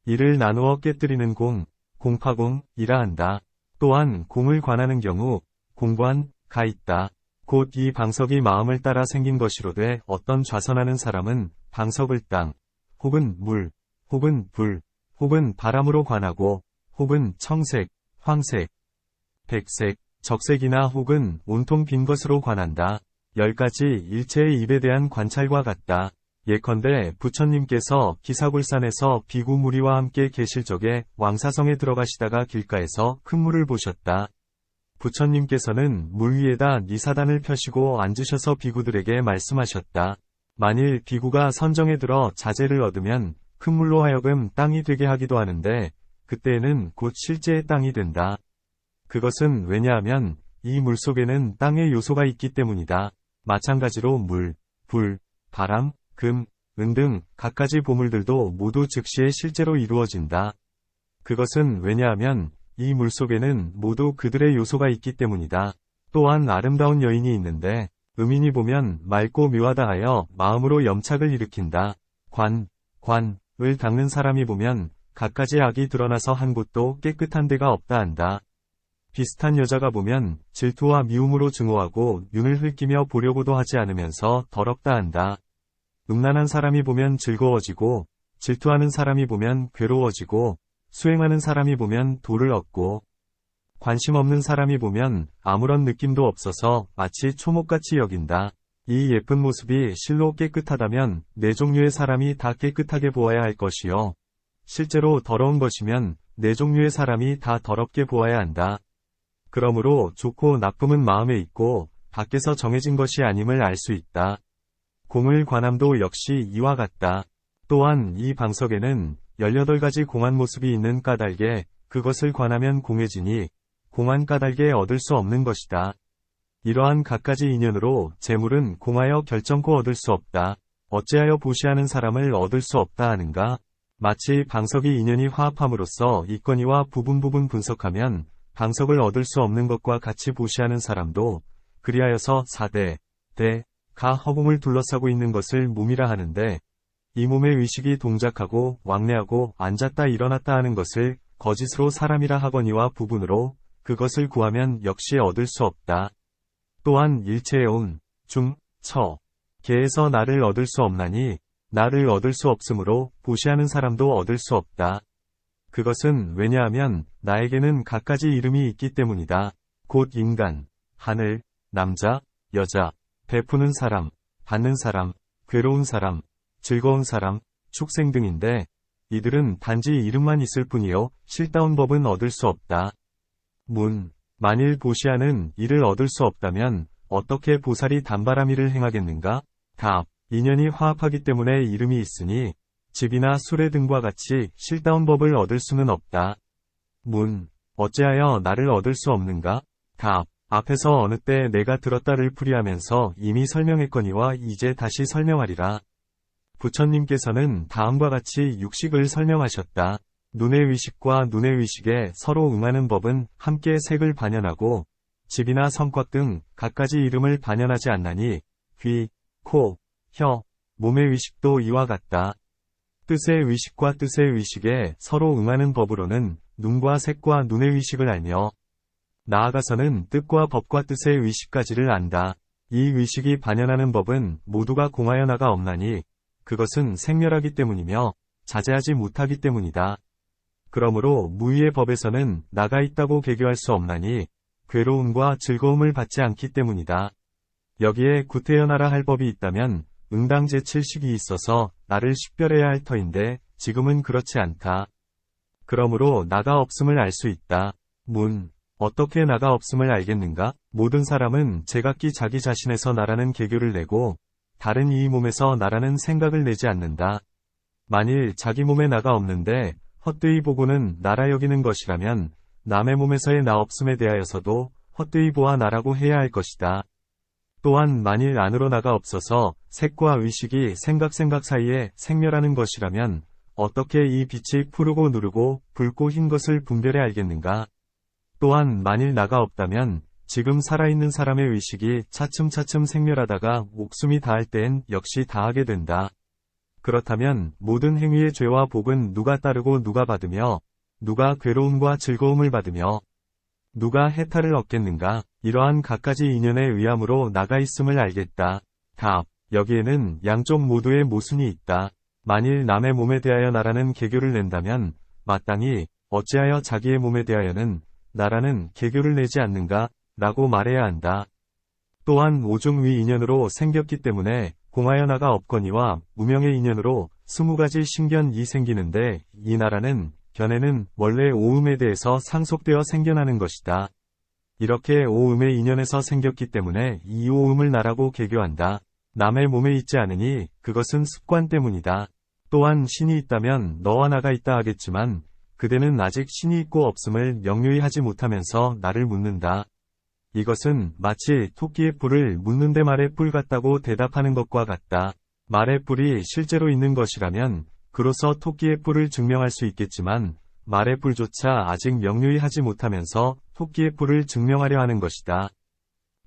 S1: 이를 나누어 깨뜨리는 공파공이라 한다. 또한 공을 관하는 경우 공관가 있다. 곧 이 방석이 마음을 따라 생긴 것이로되 어떤 좌선하는 사람은 방석을 땅, 혹은 물, 혹은 불, 혹은 바람으로 관하고 혹은 청색, 황색, 백색, 적색이나 혹은 온통 빈 것으로 관한다. 10가지 일체의 입에 대한 관찰과 같다. 예컨대 부처님께서 기사굴산에서 비구 무리와 함께 계실 적에 왕사성에 들어가시다가 길가에서 큰 물을 보셨다. 부처님께서는 물 위에다 니사단을 펴시고 앉으셔서 비구들에게 말씀하셨다. 만일 비구가 선정에 들어 자제를 얻으면 큰 물로 하여금 땅이 되게 하기도 하는데 그때에는 곧 실제의 땅이 된다. 그것은 왜냐하면 이 물 속에는 땅의 요소가 있기 때문이다. 마찬가지로 물, 불, 바람, 금, 은 등 갖가지 보물들도 모두 즉시에 실제로 이루어진다. 그것은 왜냐하면 이 물 속에는 모두 그들의 요소가 있기 때문이다. 또한 아름다운 여인이 있는데 음인이 보면 맑고 묘하다 하여 마음으로 염착을 일으킨다. 관을 닦는 사람이 보면 갖가지 악이 드러나서 한 곳도 깨끗한 데가 없다 한다. 비슷한 여자가 보면 질투와 미움으로 증오하고 눈을 흘기며 보려고도 하지 않으면서 더럽다 한다. 음란한 사람이 보면 즐거워지고 질투하는 사람이 보면 괴로워지고 수행하는 사람이 보면 도를 얻고 관심 없는 사람이 보면 아무런 느낌도 없어서 마치 초목같이 여긴다. 이 예쁜 모습이 실로 깨끗하다면 네 종류의 사람이 다 깨끗하게 보아야 할 것이요. 실제로 더러운 것이면 네 종류의 사람이 다 더럽게 보아야 한다. 그러므로 좋고 나쁨은 마음에 있고 밖에서 정해진 것이 아님을 알 수 있다. 공을 관함도 역시 이와 같다. 또한 이 방석에는 18가지 공한 모습이 있는 까닭에 그것을 관하면 공해지니 공한 까닭에 얻을 수 없는 것이다. 이러한 갖가지 인연으로 재물은 공하여 결정코 얻을 수 없다. 어찌하여 보시하는 사람을 얻을 수 없다 하는가? 마치 방석이 인연이 화합함으로써 있거니와 부분 분석하면 방석을 얻을 수 없는 것과 같이 보시하는 사람도 그리하여서 4대, 가 허공을 둘러싸고 있는 것을 몸이라 하는데 이 몸의 의식이 동작하고 왕래하고 앉았다 일어났다 하는 것을 거짓으로 사람이라 하거니와 부분으로 그것을 구하면 역시 얻을 수 없다. 또한 일체의 온, 중, 처, 개에서 나를 얻을 수 없나니 나를 얻을 수 없으므로 보시하는 사람도 얻을 수 없다. 그것은 왜냐하면 나에게는 갖가지 이름이 있기 때문이다. 곧 인간, 하늘, 남자, 여자, 베푸는 사람, 받는 사람, 괴로운 사람, 즐거운 사람, 축생 등인데 이들은 단지 이름만 있을 뿐이요 실다운 법은 얻을 수 없다. 만일 보시하는 이를 얻을 수 없다면 어떻게 보살이 단바라미를 행하겠는가? 답. 인연이 화합하기 때문에 이름이 있으니 집이나 수레 등과 같이 실다운 법을 얻을 수는 없다. 어찌하여 나를 얻을 수 없는가? 답. 앞에서 어느 때 내가 들었다를 풀이하면서 이미 설명했거니와 이제 다시 설명하리라. 부처님께서는 다음과 같이 육식을 설명하셨다. 눈의 의식과 눈의 의식에 서로 응하는 법은 함께 색을 반연하고 집이나 성곽 등 갖가지 이름을 반연하지 않나니 귀, 코, 혀, 몸의 의식도 이와 같다. 뜻의 의식과 뜻의 의식에 서로 응하는 법으로는 눈과 색과 눈의 의식을 알며 나아가서는 뜻과 법과 뜻의 의식까지를 안다. 이 의식이 반연하는 법은 모두가 공하여 나가 없나니 그것은 생멸하기 때문이며 자제하지 못하기 때문이다. 그러므로 무위의 법에서는 나가 있다고 개교할 수 없나니 괴로움과 즐거움을 받지 않기 때문이다. 여기에 구태연하라 할 법이 있다면 응당 제7식이 있어서 나를 식별해야 할 터인데 지금은 그렇지 않다. 그러므로 나가 없음을 알 수 있다. 어떻게 나가 없음을 알겠는가? 모든 사람은 제각기 자기 자신에서 나라는 개교를 내고 다른 이 몸에서 나라는 생각을 내지 않는다. 만일 자기 몸에 나가 없는데 헛되이 보고는 나라 여기는 것이라면 남의 몸에서의 나 없음에 대하여서도 헛되이 보아 나라고 해야 할 것이다. 또한 만일 안으로 나가 없어서 색과 의식이 생각 사이에 생멸하는 것이라면 어떻게 이 빛이 푸르고 누르고 붉고 흰 것을 분별해 알겠는가? 또한 만일 나가 없다면 지금 살아있는 사람의 의식이 차츰 생멸하다가 목숨이 다할 때엔 역시 다하게 된다. 그렇다면 모든 행위의 죄와 복은 누가 따르고 누가 받으며 누가 괴로움과 즐거움을 받으며 누가 해탈을 얻겠는가? 이러한 갖가지 인연에 의함으로 나가 있음을 알겠다. 답. 여기에는 양쪽 모두의 모순이 있다. 만일 남의 몸에 대하여 나라는 개교를 낸다면 마땅히 어찌하여 자기의 몸에 대하여는 나라는 개교를 내지 않는가? 라고 말해야 한다. 또한 오중위 인연으로 생겼기 때문에 공하여 나가 없거니와 무명의 인연으로 20가지 신견이 생기는데 이 나라는 견해는 원래 오음에 대해서 상속되어 생겨나는 것이다. 이렇게 오음의 인연에서 생겼기 때문에 이 오음을 나라고 개교한다. 남의 몸에 있지 않으니 그것은 습관 때문이다. 또한 신이 있다면 너와 나가 있다 하겠지만 그대는 아직 신이 있고 없음을 명료히 하지 못하면서 나를 묻는다. 이것은 마치 토끼의 뿔을 묻는데 말의 뿔 같다고 대답하는 것과 같다. 말의 뿔이 실제로 있는 것이라면 그로서 토끼의 뿔을 증명할 수 있겠지만 말의 뿔조차 아직 명료히 하지 못하면서 토끼의 뿔을 증명하려 하는 것이다.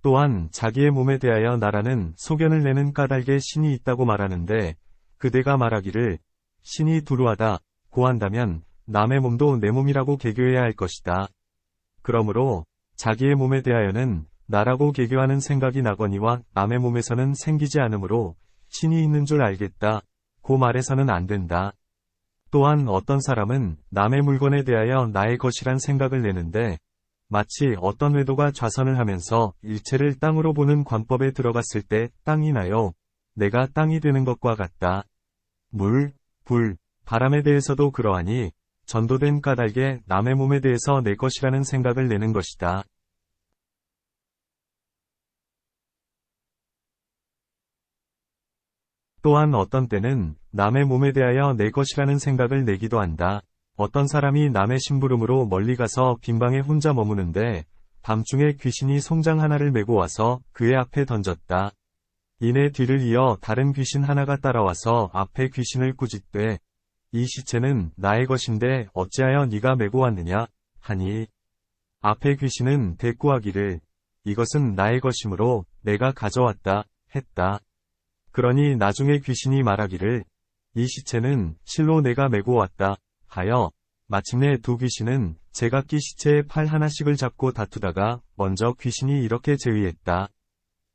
S1: 또한 자기의 몸에 대하여 나라는 소견을 내는 까닭에 신이 있다고 말하는데 그대가 말하기를 신이 두루하다 고 한다면 남의 몸도 내 몸이라고 개교해야 할 것이다. 그러므로 자기의 몸에 대하여는 나라고 개교하는 생각이 나거니와 남의 몸에서는 생기지 않으므로 신이 있는 줄 알겠다 고 말해서는 안 된다. 또한 어떤 사람은 남의 물건에 대하여 나의 것이란 생각을 내는데 마치 어떤 외도가 좌선을 하면서 일체를 땅으로 보는 관법에 들어갔을 때 땅이 나요. 내가 땅이 되는 것과 같다. 물, 불, 바람에 대해서도 그러하니 전도된 까닭에 남의 몸에 대해서 내 것이라는 생각을 내는 것이다. 또한 어떤 때는 남의 몸에 대하여 내 것이라는 생각을 내기도 한다. 어떤 사람이 남의 심부름으로 멀리 가서 빈방에 혼자 머무는데 밤중에 귀신이 송장 하나를 메고 와서 그의 앞에 던졌다. 이내 뒤를 이어 다른 귀신 하나가 따라와서 앞에 귀신을 꾸짖되 이 시체는 나의 것인데 어찌하여 네가 메고 왔느냐 하니 앞에 귀신은 대꾸하기를 이것은 나의 것이므로 내가 가져왔다 했다. 그러니 나중에 귀신이 말하기를 이 시체는 실로 내가 메고 왔다 하여 마침내 두 귀신은 제각기 시체의 팔 하나씩을 잡고 다투다가 먼저 귀신이 이렇게 제의했다.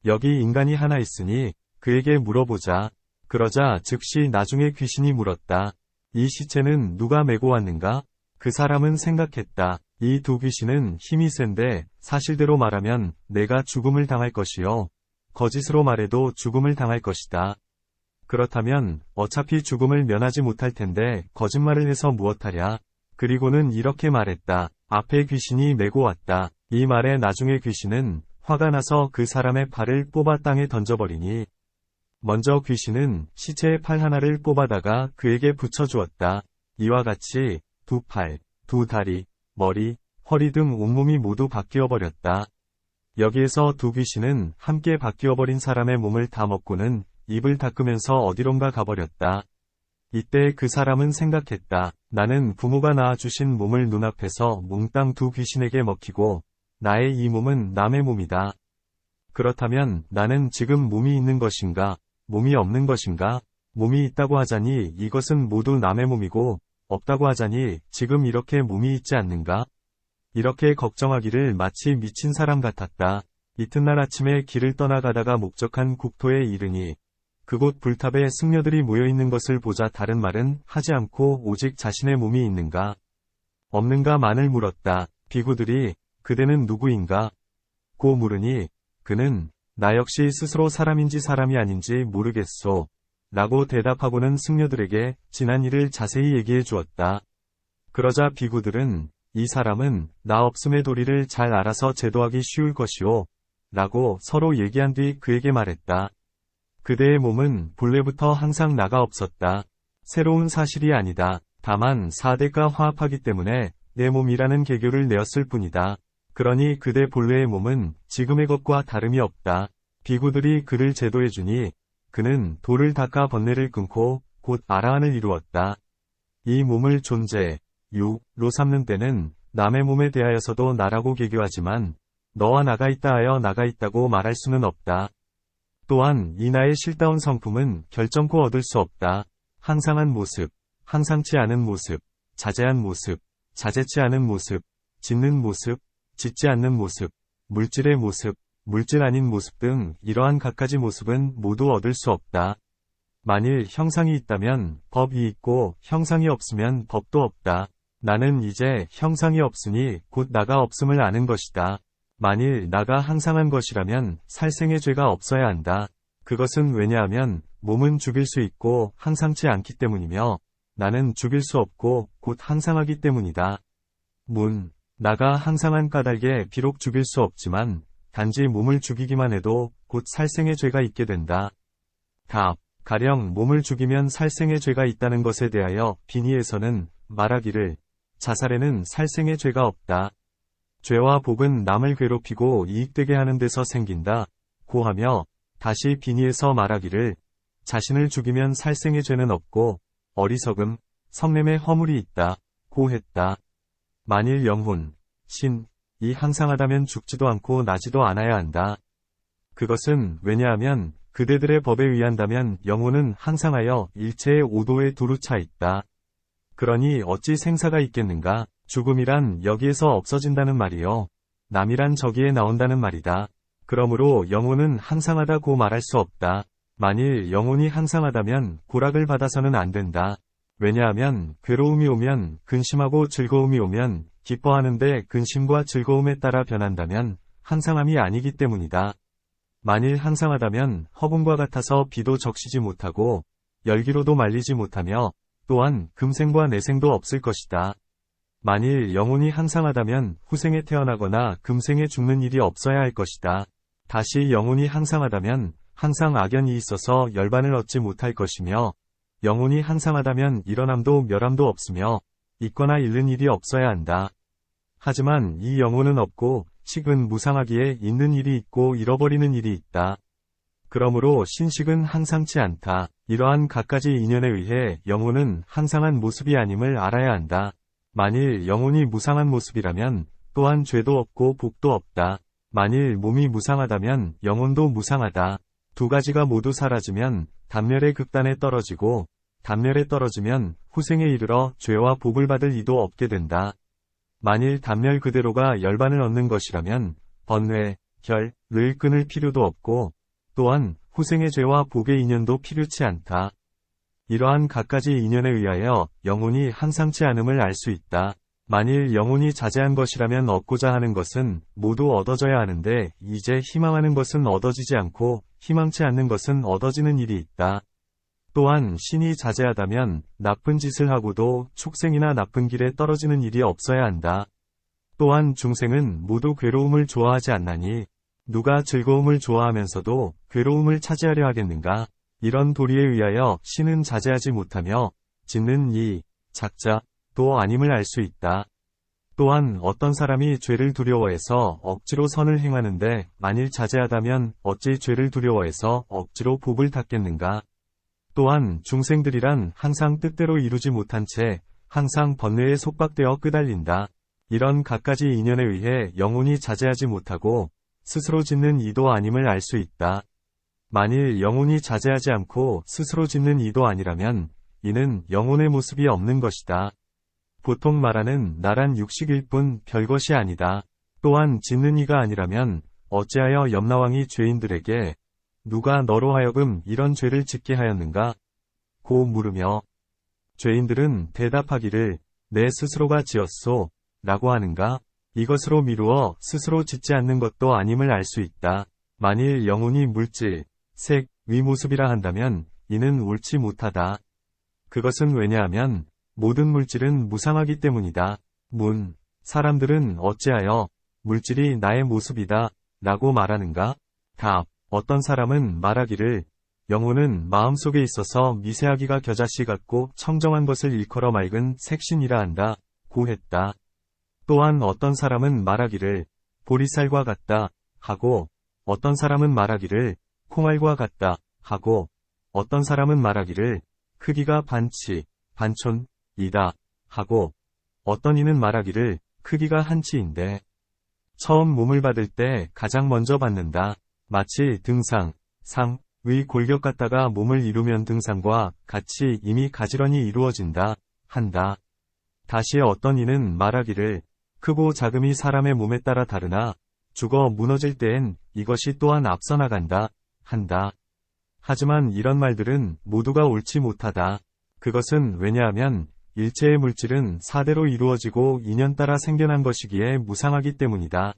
S1: 여기 인간이 하나 있으니 그에게 물어보자. 그러자 즉시 나중에 귀신이 물었다. 이 시체는 누가 메고 왔는가? 그 사람은 생각했다. 이 두 귀신은 힘이 센데 사실대로 말하면 내가 죽음을 당할 것이요. 거짓으로 말해도 죽음을 당할 것이다. 그렇다면 어차피 죽음을 면하지 못할 텐데 거짓말을 해서 무엇하랴. 그리고는 이렇게 말했다. 앞에 귀신이 메고 왔다. 이 말에 나중에 귀신은 화가 나서 그 사람의 팔을 뽑아 땅에 던져버리니 먼저 귀신은 시체의 팔 하나를 뽑아다가 그에게 붙여주었다. 이와 같이 두 팔, 두 다리, 머리, 허리 등 온몸이 모두 바뀌어버렸다. 여기에서 두 귀신은 함께 바뀌어버린 사람의 몸을 다 먹고는 입을 닦으면서 어디론가 가버렸다. 이때 그 사람은 생각했다. 나는 부모가 낳아주신 몸을 눈앞에서 몽땅 두 귀신에게 먹히고 나의 이 몸은 남의 몸이다. 그렇다면 나는 지금 몸이 있는 것인가? 몸이 없는 것인가? 몸이 있다고 하자니 이것은 모두 남의 몸이고 없다고 하자니 지금 이렇게 몸이 있지 않는가? 이렇게 걱정하기를 마치 미친 사람 같았다. 이튿날 아침에 길을 떠나가다가 목적한 국토에 이르니 그곳 불탑에 승려들이 모여있는 것을 보자 다른 말은 하지 않고 오직 자신의 몸이 있는가? 없는가만을 물었다. 비구들이 그대는 누구인가? 고 물으니 그는 나 역시 스스로 사람인지 사람이 아닌지 모르겠소. 라고 대답하고는 승려들에게 지난 일을 자세히 얘기해 주었다. 그러자 비구들은 이 사람은 나 없음의 도리를 잘 알아서 제도하기 쉬울 것이오. 라고 서로 얘기한 뒤 그에게 말했다. 그대의 몸은 본래부터 항상 나가 없었다. 새로운 사실이 아니다. 다만 4대가 화합하기 때문에 내 몸이라는 계교를 내었을 뿐이다. 그러니 그대 본래의 몸은 지금의 것과 다름이 없다. 비구들이 그를 제도해주니 그는 돌을 닦아 번뇌를 끊고 곧 아라한을 이루었다. 이 몸을 존재, 유로 삼는 때는 남의 몸에 대하여서도 나라고 계교하지만 너와 나가 있다 하여 나가 있다고 말할 수는 없다. 또한 이 나의 실다운 성품은 결정코 얻을 수 없다. 항상한 모습, 항상치 않은 모습, 자제한 모습, 자제치 않은 모습, 짓는 모습, 짓지 않는 모습, 물질의 모습, 물질 아닌 모습 등 이러한 갖가지 모습은 모두 얻을 수 없다. 만일 형상이 있다면 법이 있고 형상이 없으면 법도 없다. 나는 이제 형상이 없으니 곧 나가 없음을 아는 것이다. 만일 나가 항상한 것이라면 살생의 죄가 없어야 한다. 그것은 왜냐하면 몸은 죽일 수 있고 항상치 않기 때문이며 나는 죽일 수 없고 곧 항상하기 때문이다. 나가 항상한 까닭에 비록 죽일 수 없지만 단지 몸을 죽이기만 해도 곧 살생의 죄가 있게 된다. 답. 가령 몸을 죽이면 살생의 죄가 있다는 것에 대하여 빈의에서는 말하기를 자살에는 살생의 죄가 없다. 죄와 복은 남을 괴롭히고 이익되게 하는 데서 생긴다. 고 하며 다시 빈의에서 말하기를 자신을 죽이면 살생의 죄는 없고 어리석음, 성냄의 허물이 있다. 고 했다. 만일 영혼, 신, 이 항상하다면 죽지도 않고 나지도 않아야 한다. 그것은 왜냐하면 그대들의 법에 의한다면 영혼은 항상하여 일체의 오도에 두루 차 있다. 그러니 어찌 생사가 있겠는가? 죽음이란 여기에서 없어진다는 말이요. 남이란 저기에 나온다는 말이다. 그러므로 영혼은 항상하다고 말할 수 없다. 만일 영혼이 항상하다면 고락을 받아서는 안 된다. 왜냐하면 괴로움이 오면 근심하고 즐거움이 오면 기뻐하는데 근심과 즐거움에 따라 변한다면 항상함이 아니기 때문이다. 만일 항상하다면 허분과 같아서 비도 적시지 못하고 열기로도 말리지 못하며 또한 금생과 내생도 없을 것이다. 만일 영혼이 항상하다면 후생에 태어나거나 금생에 죽는 일이 없어야 할 것이다. 다시 영혼이 항상하다면 항상 악연이 있어서 열반을 얻지 못할 것이며 영혼이 항상하다면 일어남도 멸함도 없으며 있거나 잃는 일이 없어야 한다. 하지만 이 영혼은 없고 식은 무상하기에 있는 일이 있고 잃어버리는 일이 있다. 그러므로 신식은 항상치 않다. 이러한 갖가지 인연에 의해 영혼은 항상한 모습이 아님을 알아야 한다. 만일 영혼이 무상한 모습이라면 또한 죄도 없고 복도 없다. 만일 몸이 무상하다면 영혼도 무상하다. 두 가지가 모두 사라지면 단멸의 극단에 떨어지고 단멸에 떨어지면 후생에 이르러 죄와 복을 받을 이도 없게 된다. 만일 단멸 그대로가 열반을 얻는 것이라면 번뇌, 결을 끊을 필요도 없고 또한 후생의 죄와 복의 인연도 필요치 않다. 이러한 갖가지 인연에 의하여 영혼이 항상치 않음을 알 수 있다. 만일 영혼이 자제한 것이라면 얻고자 하는 것은 모두 얻어져야 하는데 이제 희망하는 것은 얻어지지 않고 희망치 않는 것은 얻어지는 일이 있다. 또한 신이 자제하다면 나쁜 짓을 하고도 축생이나 나쁜 길에 떨어지는 일이 없어야 한다. 또한 중생은 모두 괴로움을 좋아하지 않나니 누가 즐거움을 좋아하면서도 괴로움을 차지하려 하겠는가? 이런 도리에 의하여 신은 자제하지 못하며 짓는 이 작자도 아님을 알 수 있다. 또한 어떤 사람이 죄를 두려워해서 억지로 선을 행하는데 만일 자제하다면 어찌 죄를 두려워해서 억지로 복을 닦겠는가? 또한 중생들이란 항상 뜻대로 이루지 못한 채 항상 번뇌에 속박되어 끄달린다. 이런 갖가지 인연에 의해 영혼이 자제하지 못하고 스스로 짓는 이도 아님을 알 수 있다. 만일 영혼이 자제하지 않고 스스로 짓는 이도 아니라면 이는 영혼의 모습이 없는 것이다. 보통 말하는 나란 육식일 뿐 별것이 아니다. 또한 짓는 이가 아니라면 어찌하여 염라왕이 죄인들에게 누가 너로 하여금 이런 죄를 짓게 하였는가? 고 물으며 죄인들은 대답하기를 내 스스로가 지었소 라고 하는가? 이것으로 미루어 스스로 짓지 않는 것도 아님을 알 수 있다. 만일 영혼이 물질, 색, 위 모습이라 한다면 이는 옳지 못하다. 그것은 왜냐하면 모든 물질은 무상하기 때문이다. 사람들은 어찌하여 물질이 나의 모습이다 라고 말하는가? 답. 어떤 사람은 말하기를 영혼은 마음속에 있어서 미세하기가 겨자씨 같고 청정한 것을 일컬어 맑은 색신이라 한다 고 했다. 또한 어떤 사람은 말하기를 보리쌀과 같다 하고 어떤 사람은 말하기를 콩알과 같다 하고 어떤 사람은 말하기를 크기가 반치, 반촌이다 하고 어떤 이는 말하기를 크기가 한치인데 처음 몸을 받을 때 가장 먼저 받는다. 마치 등상, 상의 골격 같다가 몸을 이루면 등상과 같이 이미 가지런히 이루어진다 한다. 다시 어떤 이는 말하기를 크고 작음이 사람의 몸에 따라 다르나 죽어 무너질 때엔 이것이 또한 앞서 나간다 한다. 하지만 이런 말들은 모두가 옳지 못하다. 그것은 왜냐하면 일체의 물질은 사대로 이루어지고 인연 따라 생겨난 것이기에 무상하기 때문이다.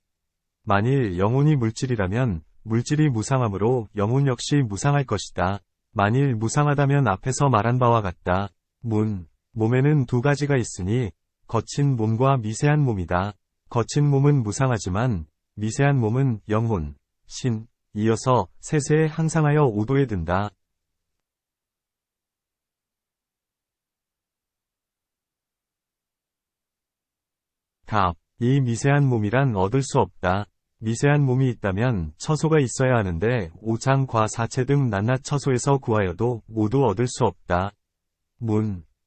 S1: 만일 영혼이 물질이라면 물질이 무상하므로 영혼 역시 무상할 것이다. 만일 무상하다면 앞에서 말한 바와 같다. 몸에는 두 가지가 있으니 거친 몸과 미세한 몸이다. 거친 몸은 무상하지만 미세한 몸은 영혼, 신, 이어서 세세에 항상하여 오도에 든다. 답. 이 미세한 몸이란 얻을 수 없다. 미세한 몸이 있다면 처소가 있어야 하는데 오장과 사체 등 낱낱 처소에서 구하여도 모두 얻을 수 없다.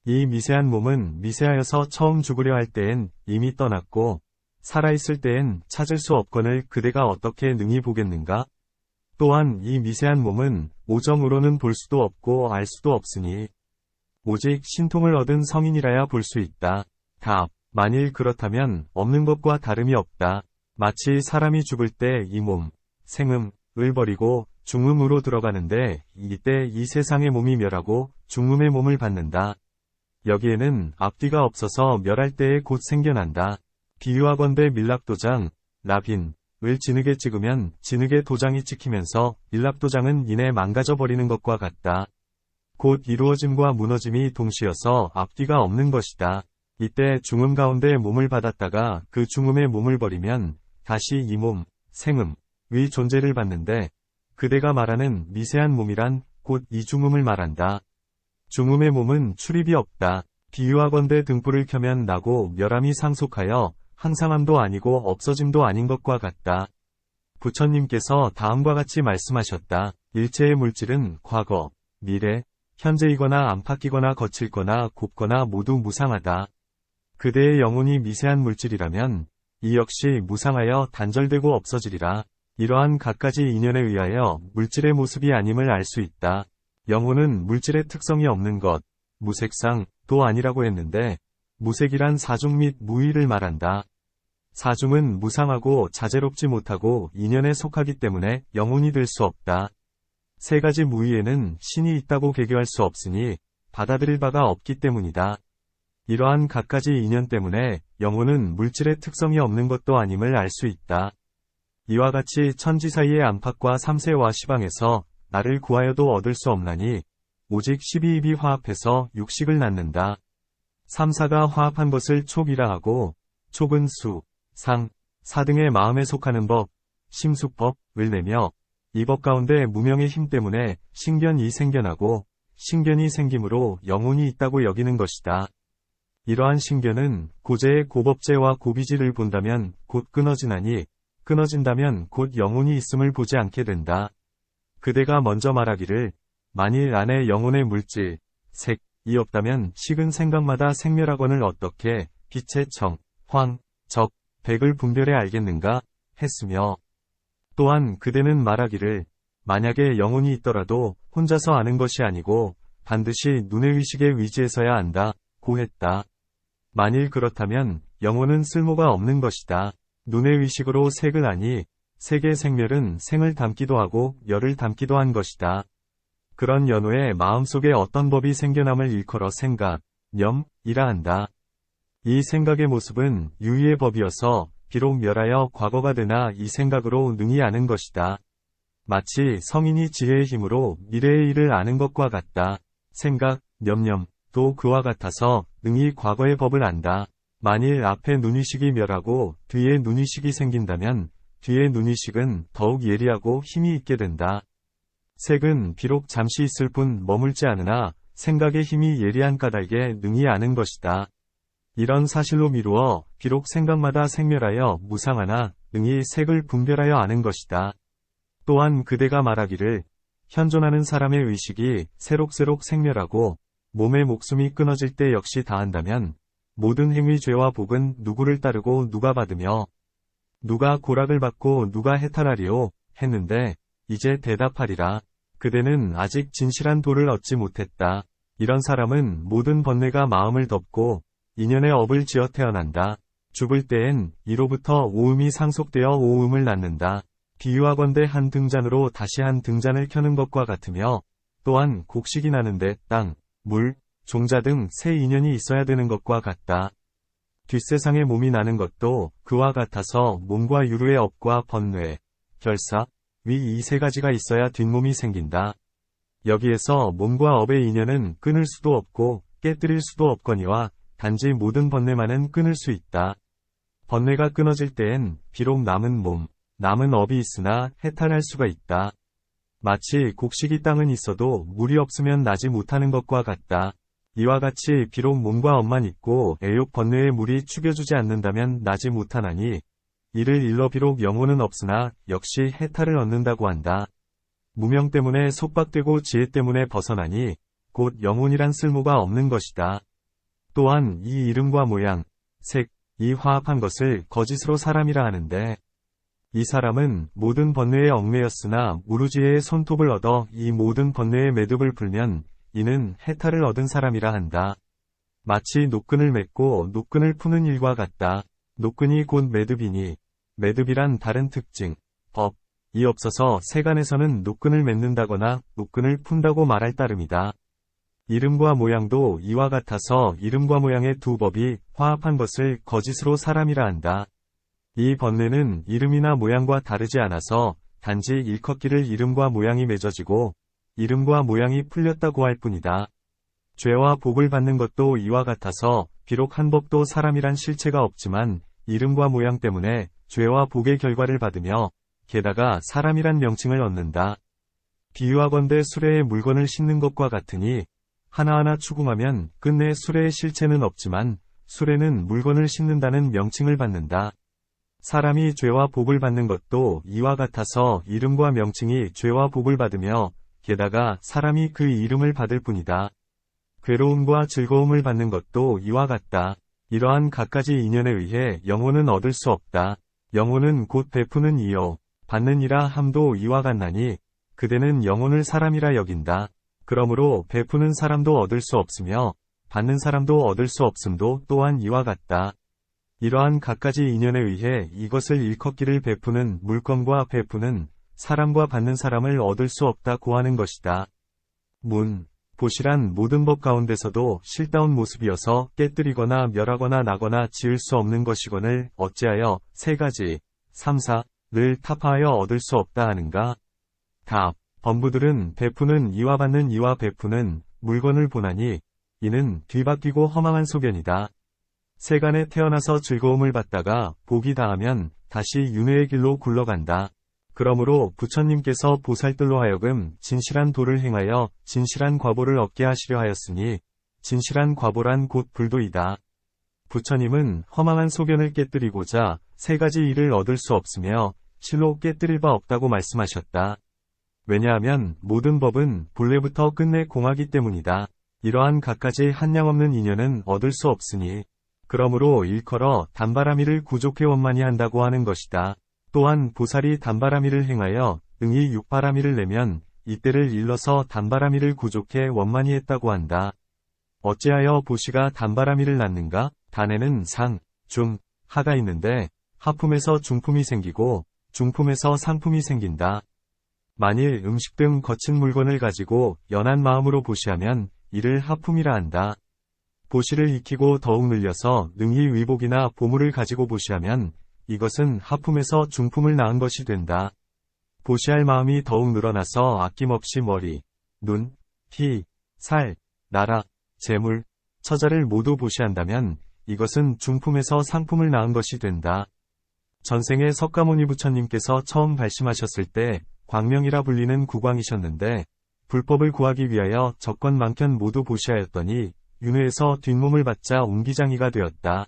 S1: 이 미세한 몸은 미세하여서 처음 죽으려 할 때엔 이미 떠났고 살아있을 때엔 찾을 수 없거늘 그대가 어떻게 능히 보겠는가? 또한 이 미세한 몸은 오정으로는 볼 수도 없고 알 수도 없으니 오직 신통을 얻은 성인이라야 볼 수 있다. 답. 만일 그렇다면 없는 것과 다름이 없다. 마치 사람이 죽을 때 이 몸, 생음을 버리고 중음으로 들어가는데 이때 이 세상의 몸이 멸하고 중음의 몸을 받는다. 여기에는 앞뒤가 없어서 멸할 때에 곧 생겨난다. 비유하건대 밀랍도장, 라빈을 진흙에 찍으면 진흙에 도장이 찍히면서 밀랍도장은 이내 망가져 버리는 것과 같다. 곧 이루어짐과 무너짐이 동시여서 앞뒤가 없는 것이다. 이때 중음 가운데 몸을 받았다가 그 중음의 몸을 버리면 다시 이 몸, 생음의 존재를 받는데 그대가 말하는 미세한 몸이란 곧 이 중음을 말한다. 중음의 몸은 출입이 없다. 비유하건대 등불을 켜면 나고 멸함이 상속하여 항상함도 아니고 없어짐도 아닌 것과 같다. 부처님께서 다음과 같이 말씀하셨다. 일체의 물질은 과거, 미래, 현재이거나 안팎이거나 거칠거나 곱거나 모두 무상하다. 그대의 영혼이 미세한 물질이라면 이 역시 무상하여 단절되고 없어지리라. 이러한 갖가지 인연에 의하여 물질의 모습이 아님을 알 수 있다. 영혼은 물질의 특성이 없는 것, 무색상도 아니라고 했는데 무색이란 사중 및 무의를 말한다. 사중은 무상하고 자재롭지 못하고 인연에 속하기 때문에 영혼이 될 수 없다. 세 가지 무의에는 신이 있다고 개교할 수 없으니 받아들일 바가 없기 때문이다. 이러한 갖가지 인연 때문에 영혼은 물질의 특성이 없는 것도 아님을 알 수 있다. 이와 같이 천지 사이의 안팎과 삼세와 시방에서 나를 구하여도 얻을 수 없나니 오직 12입이 화합해서 육식을 낳는다. 삼사가 화합한 것을 촉이라 하고 촉은 수, 상, 사 등의 마음에 속하는 법, 심수법을 내며 이 법 가운데 무명의 힘 때문에 신견이 생겨나고 신견이 생김으로 영혼이 있다고 여기는 것이다. 이러한 신견은 고재의 고법재와 고비지를 본다면 곧 끊어지나니 끊어진다면 곧 영혼이 있음을 보지 않게 된다. 그대가 먼저 말하기를 만일 안에 영혼의 물질, 색이 없다면 식은 생각마다 생멸하거늘 어떻게 빛의 청, 황, 적, 백을 분별해 알겠는가 했으며 또한 그대는 말하기를 만약에 영혼이 있더라도 혼자서 아는 것이 아니고 반드시 눈의 의식에 의지해서야 안다고 했다. 만일 그렇다면 영혼은 쓸모가 없는 것이다. 눈의 의식으로 색을 아니 색의 생멸은 생을 담기도 하고 열을 담기도 한 것이다. 그런 연후에 마음속에 어떤 법이 생겨남을 일컬어 생각, 념이라 한다. 이 생각의 모습은 유의의 법이어서 비록 멸하여 과거가 되나 이 생각으로 능히 아는 것이다. 마치 성인이 지혜의 힘으로 미래의 일을 아는 것과 같다. 생각, 념도 그와 같아서 능히 과거의 법을 안다. 만일 앞에 눈의식이 멸하고 뒤에 눈의식이 생긴다면 뒤에 눈의식은 더욱 예리하고 힘이 있게 된다. 색은 비록 잠시 있을 뿐 머물지 않으나 생각의 힘이 예리한 까닭에 능히 아는 것이다. 이런 사실로 미루어 비록 생각마다 생멸하여 무상하나 능히 색을 분별하여 아는 것이다. 또한 그대가 말하기를 현존하는 사람의 의식이 새록새록 생멸하고 몸의 목숨이 끊어질 때 역시 다한다면 모든 행위 죄와 복은 누구를 따르고 누가 받으며 누가 고락을 받고 누가 해탈하리오 했는데 이제 대답하리라. 그대는 아직 진실한 도를 얻지 못했다. 이런 사람은 모든 번뇌가 마음을 덮고 인연의 업을 지어 태어난다. 죽을 때엔 이로부터 오음이 상속되어 오음을 낳는다. 비유하건대 한 등잔으로 다시 한 등잔을 켜는 것과 같으며 또한 곡식이 나는데 땅, 물, 종자 등 새 인연이 있어야 되는 것과 같다. 뒷세상에 몸이 나는 것도 그와 같아서 몸과 유루의 업과 번뇌, 결사, 위 이 세 가지가 있어야 뒷몸이 생긴다. 여기에서 몸과 업의 인연은 끊을 수도 없고 깨뜨릴 수도 없거니와 단지 모든 번뇌만은 끊을 수 있다. 번뇌가 끊어질 때엔 비록 남은 몸, 남은 업이 있으나 해탈할 수가 있다. 마치 곡식이 땅은 있어도 물이 없으면 나지 못하는 것과 같다. 이와 같이 비록 몸과 업만 있고 애욕 번뇌의 물이 축여주지 않는다면 나지 못하나니 이를 일러 비록 영혼은 없으나 역시 해탈을 얻는다고 한다. 무명 때문에 속박되고 지혜 때문에 벗어나니 곧 영혼이란 쓸모가 없는 것이다. 또한 이 이름과 모양, 색, 이 화합한 것을 거짓으로 사람이라 하는데 이 사람은 모든 번뇌에 얽매였으나 무르지에의 손톱을 얻어 이 모든 번뇌의 매듭을 풀면 이는 해탈을 얻은 사람이라 한다. 마치 노끈을 맺고 노끈을 푸는 일과 같다. 노끈이 곧 매듭이니 매듭이란 다른 특징, 법이 없어서 세간에서는 노끈을 맺는다거나 노끈을 푼다고 말할 따름이다. 이름과 모양도 이와 같아서 이름과 모양의 두 법이 화합한 것을 거짓으로 사람이라 한다. 이 번뇌는 이름이나 모양과 다르지 않아서 단지 일컫기를 이름과 모양이 맺어지고 이름과 모양이 풀렸다고 할 뿐이다. 죄와 복을 받는 것도 이와 같아서 비록 한 법도 사람이란 실체가 없지만 이름과 모양 때문에 죄와 복의 결과를 받으며 게다가 사람이란 명칭을 얻는다. 비유하건대 수레에 물건을 싣는 것과 같으니 하나하나 추궁하면 끝내 수레의 실체는 없지만 수레는 물건을 싣는다는 명칭을 받는다. 사람이 죄와 복을 받는 것도 이와 같아서 이름과 명칭이 죄와 복을 받으며 게다가 사람이 그 이름을 받을 뿐이다. 괴로움과 즐거움을 받는 것도 이와 같다. 이러한 갖가지 인연에 의해 영혼은 얻을 수 없다. 영혼은 곧 베푸는 이요 받는 이라 함도 이와 같나니 그대는 영혼을 사람이라 여긴다. 그러므로 베푸는 사람도 얻을 수 없으며 받는 사람도 얻을 수 없음도 또한 이와 같다. 이러한 갖가지 인연에 의해 이것을 일컫기를 베푸는 물건과 베푸는 사람과 받는 사람을 얻을 수 없다고 하는 것이다. 보시란 모든 법 가운데서도 실다운 모습이어서 깨뜨리거나 멸하거나 나거나 지을 수 없는 것이거늘 어찌하여 세 가지, 삼사를 타파하여 얻을 수 없다 하는가? 답. 범부들은 베푸는 이와 받는 이와 베푸는 물건을 보나니 이는 뒤바뀌고 허망한 소견이다. 세간에 태어나서 즐거움을 받다가 복이 다하면 다시 윤회의 길로 굴러간다. 그러므로 부처님께서 보살들로 하여금 진실한 도를 행하여 진실한 과보를 얻게 하시려 하였으니 진실한 과보란 곧 불도이다. 부처님은 허망한 소견을 깨뜨리고자 세 가지 일을 얻을 수 없으며 실로 깨뜨릴 바 없다고 말씀하셨다. 왜냐하면 모든 법은 본래부터 끝내 공하기 때문이다. 이러한 갖가지 한량없는 인연은 얻을 수 없으니 그러므로 일컬어 단바라미를 구족해 원만히 한다고 하는 것이다. 또한 보살이 단바라미를 행하여 응이 육바라미를 내면 이때를 일러서 단바라미를 구족해 원만히 했다고 한다. 어찌하여 보시가 단바라미를 낳는가? 단에는 상, 중, 하가 있는데 하품에서 중품이 생기고 중품에서 상품이 생긴다. 만일 음식 등 거친 물건을 가지고 연한 마음으로 보시하면 이를 하품이라 한다. 보시를 익히고 더욱 늘려서 능히 위복이나 보물을 가지고 보시하면 이것은 하품에서 중품을 낳은 것이 된다. 보시할 마음이 더욱 늘어나서 아낌없이 머리, 눈, 피, 살, 나라, 재물, 처자를 모두 보시한다면 이것은 중품에서 상품을 낳은 것이 된다. 전생에 석가모니 부처님께서 처음 발심하셨을 때 광명이라 불리는 구광이셨는데 불법을 구하기 위하여 적건망견 모두 보시하였더니 윤회에서 뒷몸을 받자 옹기장이가 되었다.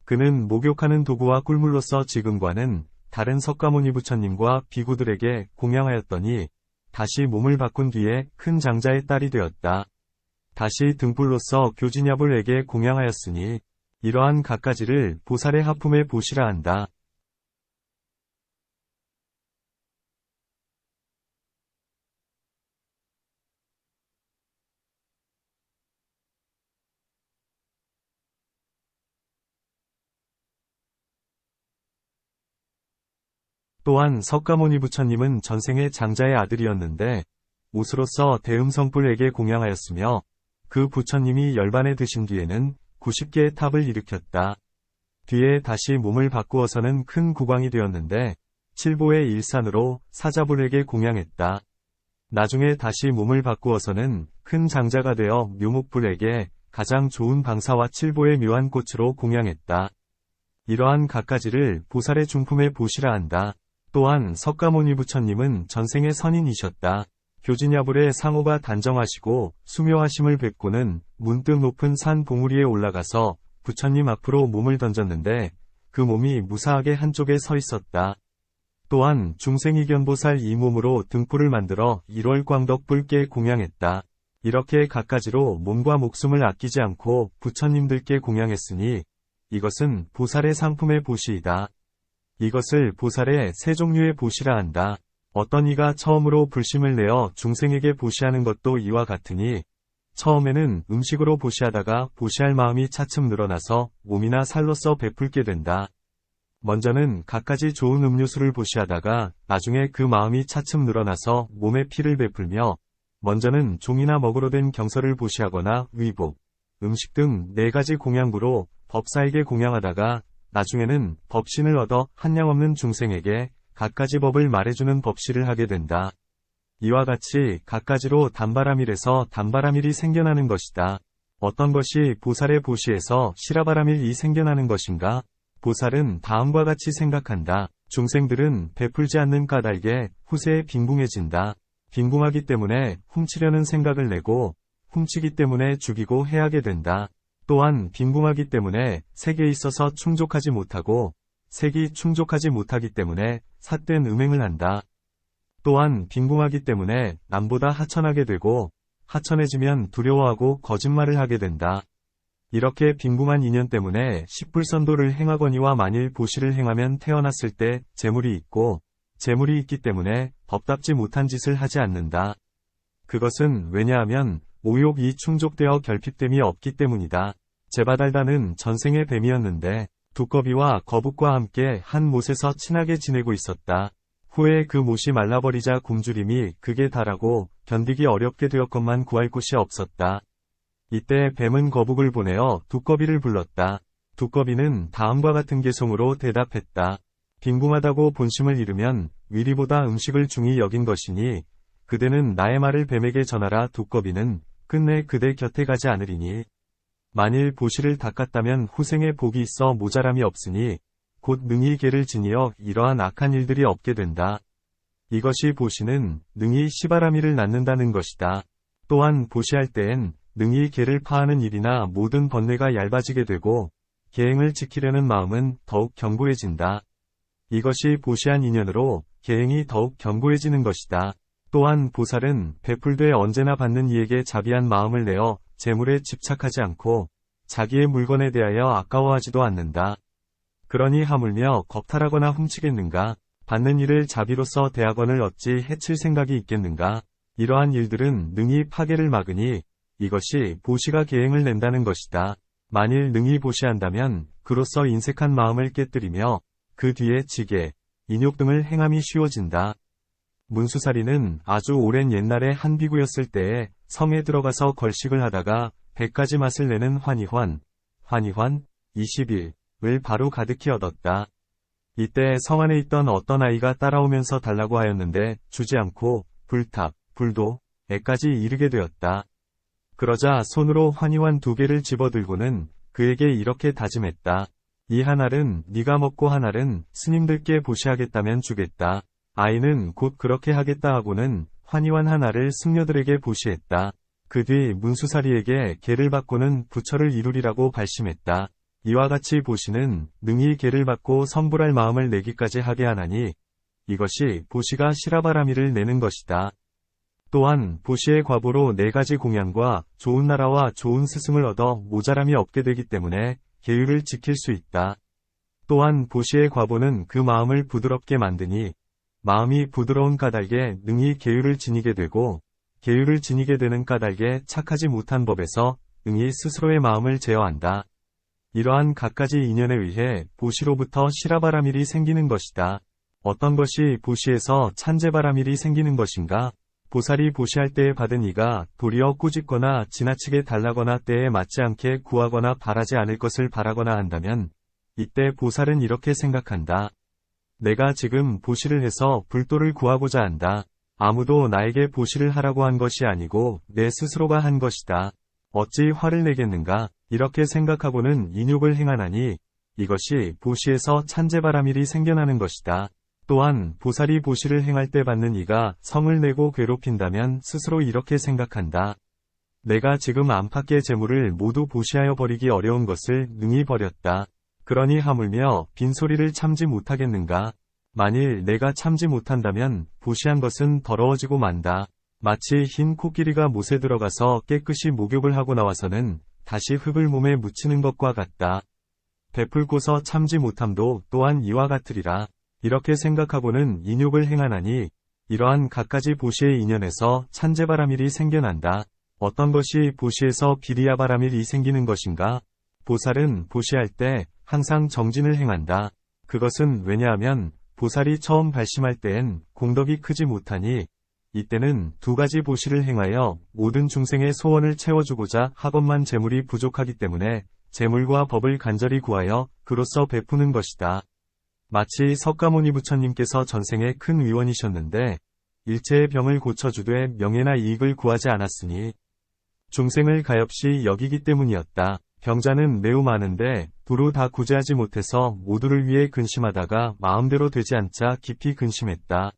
S1: 그는 목욕하는 도구와 꿀물로서 지금과는 다른 석가모니 부처님과 비구들에게 공양하였더니 다시 몸을 바꾼 뒤에 큰 장자의 딸이 되었다. 다시 등불로서 교진야불에게 공양하였으니 이러한 갖가지를 보살의 하품에 보시라 한다. 또한 석가모니 부처님은 전생에 장자의 아들이었는데 우스로서 대음성불에게 공양하였으며 그 부처님이 열반에 드신 뒤에는 90개의 탑을 일으켰다. 뒤에 다시 몸을 바꾸어서는 큰 구광이 되었는데 칠보의 일산으로 사자불에게 공양했다. 나중에 다시 몸을 바꾸어서는 큰 장자가 되어 묘목불에게 가장 좋은 방사와 칠보의 묘한 꽃으로 공양했다. 이러한 갖가지를 보살의 중품에 보시라 한다. 또한 석가모니 부처님은 전생의 선인이셨다. 교진야불의 상호가 단정하시고 수묘하심을 뵙고는 문득 높은 산 봉우리에 올라가서 부처님 앞으로 몸을 던졌는데 그 몸이 무사하게 한쪽에 서 있었다. 또한 중생이견보살 이 몸으로 등불을 만들어 1월 광덕불께 공양했다. 이렇게 갖가지로 몸과 목숨을 아끼지 않고 부처님들께 공양했으니 이것은 보살의 상품의 보시이다. 이것을 보살의 세 종류의 보시라 한다. 어떤 이가 처음으로 불심을 내어 중생에게 보시하는 것도 이와 같으니, 처음에는 음식으로 보시하다가 보시할 마음이 차츰 늘어나서 몸이나 살로써 베풀게 된다. 먼저는 갖가지 좋은 음료수를 보시하다가 나중에 그 마음이 차츰 늘어나서 몸에 피를 베풀며, 먼저는 종이나 먹으로 된 경서를 보시하거나 위복, 음식 등 4가지 공양구로 법사에게 공양하다가 나중에는 법신을 얻어 한량없는 중생에게 갖가지 법을 말해주는 법시를 하게 된다. 이와 같이 갖가지로 단바라밀에서 단바라밀이 생겨나는 것이다. 어떤 것이 보살의 보시에서 시라바라밀이 생겨나는 것인가? 보살은 다음과 같이 생각한다. 중생들은 베풀지 않는 까닭에 후세에 빈궁해진다. 빈궁하기 때문에 훔치려는 생각을 내고, 훔치기 때문에 죽이고 해하게 된다. 또한 빈궁하기 때문에 색에 있어서 충족하지 못하고, 색이 충족하지 못하기 때문에 삿된 음행을 한다. 또한 빈궁하기 때문에 남보다 하천하게 되고, 하천해지면 두려워하고 거짓말을 하게 된다. 이렇게 빈궁한 인연 때문에 십불선도를 행하거니와 만일 보시를 행하면 태어났을 때 재물이 있고, 재물이 있기 때문에 법답지 못한 짓을 하지 않는다. 그것은 왜냐하면 오욕이 충족되어 결핍됨이 없기 때문이다. 제바달다는 전생의 뱀이었는데 두꺼비와 거북과 함께 한 못에서 친하게 지내고 있었다. 후에 그 못이 말라버리자 굶주림이 극에 달하고 견디기 어렵게 되었건만 구할 곳이 없었다. 이때 뱀은 거북을 보내어 두꺼비를 불렀다. 두꺼비는 다음과 같은 개송으로 대답했다. 빈궁하다고 본심을 잃으면 위리보다 음식을 중히 여긴 것이니 그대는 나의 말을 뱀에게 전하라. 두꺼비는 끝내 그대 곁에 가지 않으리니 만일 보시를 닦았다면 후생에 복이 있어 모자람이 없으니 곧 능히 개를 지니어 이러한 악한 일들이 없게 된다. 이것이 보시는 능히 시바라미를 낳는다는 것이다. 또한 보시할 때엔 능히 개를 파하는 일이나 모든 번뇌가 얇아지게 되고 계행을 지키려는 마음은 더욱 견고해진다. 이것이 보시한 인연으로 계행이 더욱 견고해지는 것이다. 또한 보살은 베풀되 언제나 받는 이에게 자비한 마음을 내어 재물에 집착하지 않고 자기의 물건에 대하여 아까워하지도 않는다. 그러니 하물며 겁탈하거나 훔치겠는가? 받는 일을 자비로서 대하거늘 어찌 해칠 생각이 있겠는가? 이러한 일들은 능히 파괴를 막으니 이것이 보시가 계행을 낸다는 것이다. 만일 능히 보시한다면 그로써 인색한 마음을 깨뜨리며 그 뒤에 지게, 인욕 등을 행함이 쉬워진다. 문수사리는 아주 오랜 옛날에 한 비구였을 때에 성에 들어가서 걸식을 하다가 100가지 맛을 내는 환희환 20일을 바로 가득히 얻었다. 이때 성 안에 있던 어떤 아이가 따라오면서 달라고 하였는데 주지 않고 불탑, 불도에까지 이르게 되었다. 그러자 손으로 환희환 2개를 집어들고는 그에게 이렇게 다짐했다. 이 한 알은 네가 먹고 한 알은 스님들께 보시하겠다면 주겠다. 아이는 곧 그렇게 하겠다 하고는 환희환 한 알을 승려들에게 보시했다. 그 뒤 문수사리에게 계를 받고는 부처를 이루리라고 발심했다. 이와 같이 보시는 능히 계를 받고 성불할 마음을 내기까지 하게 하나니 이것이 보시가 시라바라미를 내는 것이다. 또한 보시의 과보로 4가지 공양과 좋은 나라와 좋은 스승을 얻어 모자람이 없게 되기 때문에 계율을 지킬 수 있다. 또한 보시의 과보는 그 마음을 부드럽게 만드니 마음이 부드러운 까닭에 능히 계율을 지니게 되고 계율을 지니게 되는 까닭에 착하지 못한 법에서 능히 스스로의 마음을 제어한다. 이러한 갖가지 인연에 의해 보시로부터 시라바라밀이 생기는 것이다. 어떤 것이 보시에서 찬제바라밀이 생기는 것인가? 보살이 보시할 때에 받은 이가 도리어 꾸짖거나 지나치게 달라거나 때에 맞지 않게 구하거나 바라지 않을 것을 바라거나 한다면 이때 보살은 이렇게 생각한다. 내가 지금 보시를 해서 불도를 구하고자 한다. 아무도 나에게 보시를 하라고 한 것이 아니고 내 스스로가 한 것이다. 어찌 화를 내겠는가? 이렇게 생각하고는 인욕을 행하나니 이것이 보시에서 찬제바라밀이 생겨나는 것이다. 또한 보살이 보시를 행할 때 받는 이가 성을 내고 괴롭힌다면 스스로 이렇게 생각한다. 내가 지금 안팎의 재물을 모두 보시하여 버리기 어려운 것을 능히 버렸다. 그러니 하물며 빈소리를 참지 못하겠는가? 만일 내가 참지 못한다면 보시한 것은 더러워지고 만다. 마치 흰 코끼리가 못에 들어가서 깨끗이 목욕을 하고 나와서는 다시 흙을 몸에 묻히는 것과 같다. 베풀고서 참지 못함도 또한 이와 같으리라. 이렇게 생각하고는 인욕을 행하나니 이러한 갖가지 보시의 인연에서 찬제바라밀이 생겨난다. 어떤 것이 보시에서 비리야바라밀이 생기는 것인가? 보살은 보시할 때 항상 정진을 행한다. 그것은 왜냐하면 보살이 처음 발심할 때엔 공덕이 크지 못하니 이때는 두 가지 보시를 행하여 모든 중생의 소원을 채워주고자 하건만 재물이 부족하기 때문에 재물과 법을 간절히 구하여 그로써 베푸는 것이다. 마치 석가모니 부처님께서 전생에 큰 위원이셨는데 일체의 병을 고쳐주되 명예나 이익을 구하지 않았으니 중생을 가엾이 여기기 때문이었다. 병자는 매우 많은데 두루 다 구제하지 못해서 모두를 위해 근심하다가 마음대로 되지 않자 깊이 근심했다.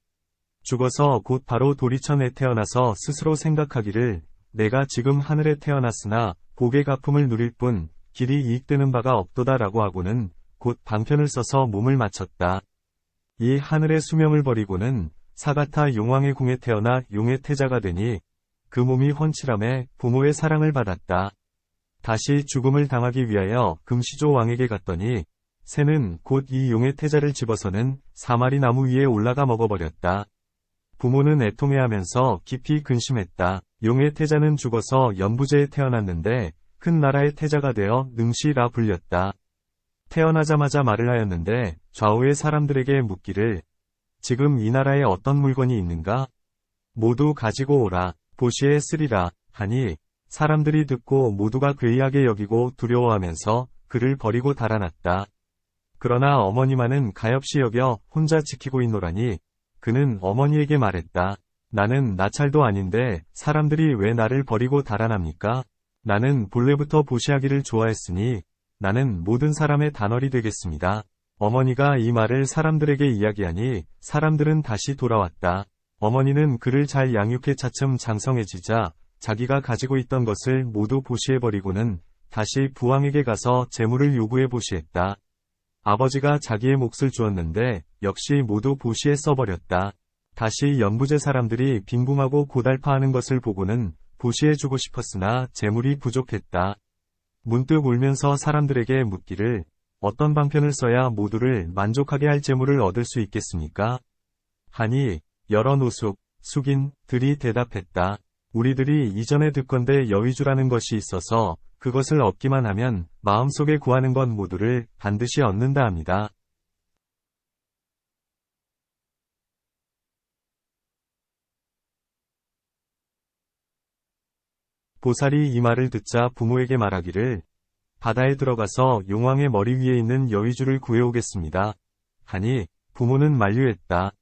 S1: 죽어서 곧 바로 도리천에 태어나서 스스로 생각하기를 내가 지금 하늘에 태어났으나 복의 가품을 누릴 뿐 길이 이익되는 바가 없도다라고 하고는 곧 방편을 써서 몸을 마쳤다. 이 하늘의 수명을 버리고는 사가타 용왕의 궁에 태어나 용의 태자가 되니 그 몸이 훤칠함에 부모의 사랑을 받았다. 다시 죽음을 당하기 위하여 금시조 왕에게 갔더니 새는 곧 이 용의 태자를 집어서는 사마리 나무 위에 올라가 먹어버렸다. 부모는 애통해하면서 깊이 근심했다. 용의 태자는 죽어서 연부제에 태어났는데 큰 나라의 태자가 되어 능시라 불렸다. 태어나자마자 말을 하였는데 좌우의 사람들에게 묻기를 지금 이 나라에 어떤 물건이 있는가? 모두 가지고 오라. 보시에 쓰리라 하니 사람들이 듣고 모두가 괴이하게 여기고 두려워하면서 그를 버리고 달아났다. 그러나 어머니만은 가엾이 여겨 혼자 지키고 있노라니 그는 어머니에게 말했다. 나는 나찰도 아닌데 사람들이 왜 나를 버리고 달아납니까? 나는 본래부터 보시하기를 좋아했으니 나는 모든 사람의 단월이 되겠습니다. 어머니가 이 말을 사람들에게 이야기하니 사람들은 다시 돌아왔다. 어머니는 그를 잘 양육해 차츰 장성해지자 자기가 가지고 있던 것을 모두 보시해버리고는 다시 부왕에게 가서 재물을 요구해 보시했다. 아버지가 자기의 몫을 주었는데 역시 모두 보시에 써버렸다. 다시 연부제 사람들이 빈궁하고 고달파하는 것을 보고는 보시해 주고 싶었으나 재물이 부족했다. 문득 울면서 사람들에게 묻기를 어떤 방편을 써야 모두를 만족하게 할 재물을 얻을 수 있겠습니까? 하니 여러 노숙, 숙인들이 대답했다. 우리들이 이전에 듣건대 여위주라는 것이 있어서 그것을 얻기만 하면 마음속에 구하는 것 모두를 반드시 얻는다 합니다. 보살이 이 말을 듣자 부모에게 말하기를 바다에 들어가서 용왕의 머리 위에 있는 여위주를 구해오겠습니다. 하니 부모는 만류했다.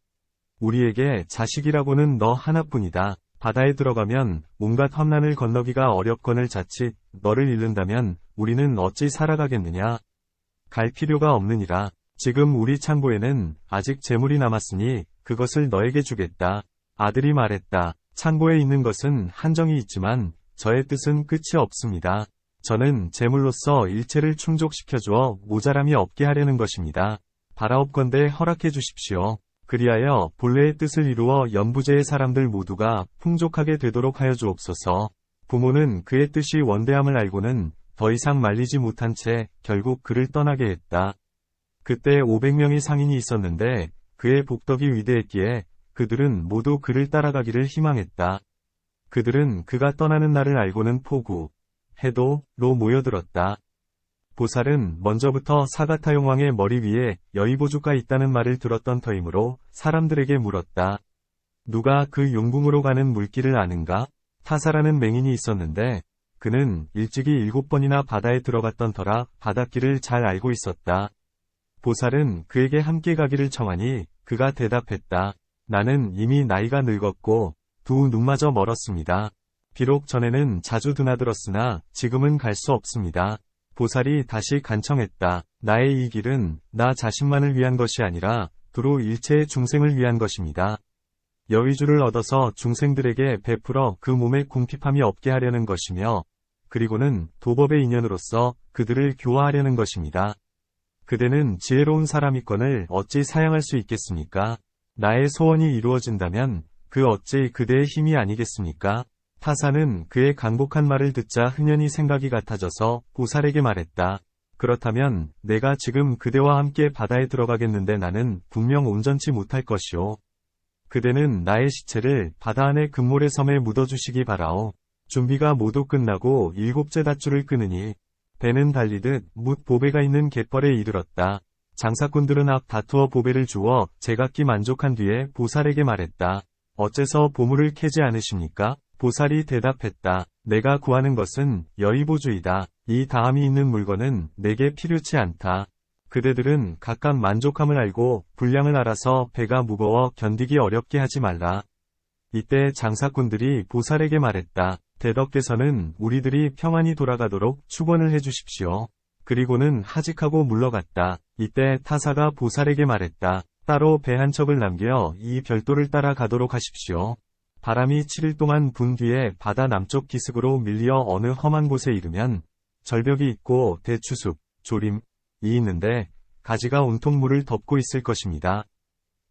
S1: 우리에게 자식이라고는 너 하나뿐이다. 바다에 들어가면 온갖 험난을 건너기가 어렵거늘 자칫 너를 잃는다면 우리는 어찌 살아가겠느냐. 갈 필요가 없느니라. 지금 우리 창고에는 아직 재물이 남았으니 그것을 너에게 주겠다. 아들이 말했다. 창고에 있는 것은 한정이 있지만 저의 뜻은 끝이 없습니다. 저는 재물로서 일체를 충족시켜주어 모자람이 없게 하려는 것입니다. 바라옵건대 허락해 주십시오. 그리하여 본래의 뜻을 이루어 연부제의 사람들 모두가 풍족하게 되도록 하여 주옵소서. 부모는 그의 뜻이 원대함을 알고는 더 이상 말리지 못한 채 결국 그를 떠나게 했다. 그때 500명의 상인이 있었는데 그의 복덕이 위대했기에 그들은 모두 그를 따라가기를 희망했다. 그들은 그가 떠나는 날을 알고는 포구, 해도로 모여들었다. 보살은 먼저부터 사가타 용왕의 머리 위에 여의보주가 있다는 말을 들었던 터이므로 사람들에게 물었다. 누가 그 용궁으로 가는 물길을 아는가? 타사라는 맹인이 있었는데 그는 일찍이 7번이나 바다에 들어갔던 터라 바닷길을 잘 알고 있었다. 보살은 그에게 함께 가기를 청하니 그가 대답했다. 나는 이미 나이가 늙었고 두 눈마저 멀었습니다. 비록 전에는 자주 드나들었으나 지금은 갈 수 없습니다. 보살이 다시 간청했다. 나의 이 길은 나 자신만을 위한 것이 아니라 두루 일체의 중생을 위한 것입니다. 여위주를 얻어서 중생들에게 베풀어 그 몸에 궁핍함이 없게 하려는 것이며 그리고는 도법의 인연으로서 그들을 교화하려는 것입니다. 그대는 지혜로운 사람이건을 어찌 사양할 수 있겠습니까? 나의 소원이 이루어진다면 그 어찌 그대의 힘이 아니겠습니까? 타사는 그의 강복한 말을 듣자 흔연히 생각이 같아져서 보살에게 말했다. 그렇다면 내가 지금 그대와 함께 바다에 들어가겠는데 나는 분명 온전치 못할 것이오. 그대는 나의 시체를 바다 안의 금모래 섬에 묻어주시기 바라오. 준비가 모두 끝나고 7째 닷줄을 끄느니 배는 달리듯 뭇 보배가 있는 갯벌에 이르렀다. 장사꾼들은 앞 다투어 보배를 주어 제각기 만족한 뒤에 보살에게 말했다. 어째서 보물을 캐지 않으십니까? 보살이 대답했다. 내가 구하는 것은 여의보주이다. 이 다함이 있는 물건은 내게 필요치 않다. 그대들은 각각 만족함을 알고 분량을 알아서 배가 무거워 견디기 어렵게 하지 말라. 이때 장사꾼들이 보살에게 말했다. 대덕께서는 우리들이 평안히 돌아가도록 축원을 해주십시오. 그리고는 하직하고 물러갔다. 이때 타사가 보살에게 말했다. 따로 배 한 척을 남겨 이 별도를 따라 가도록 하십시오. 바람이 7일 동안 분 뒤에 바다 남쪽 기슭으로 밀려 어느 험한 곳에 이르면 절벽이 있고 대추숲, 조림이 있는데 가지가 온통 물을 덮고 있을 것입니다.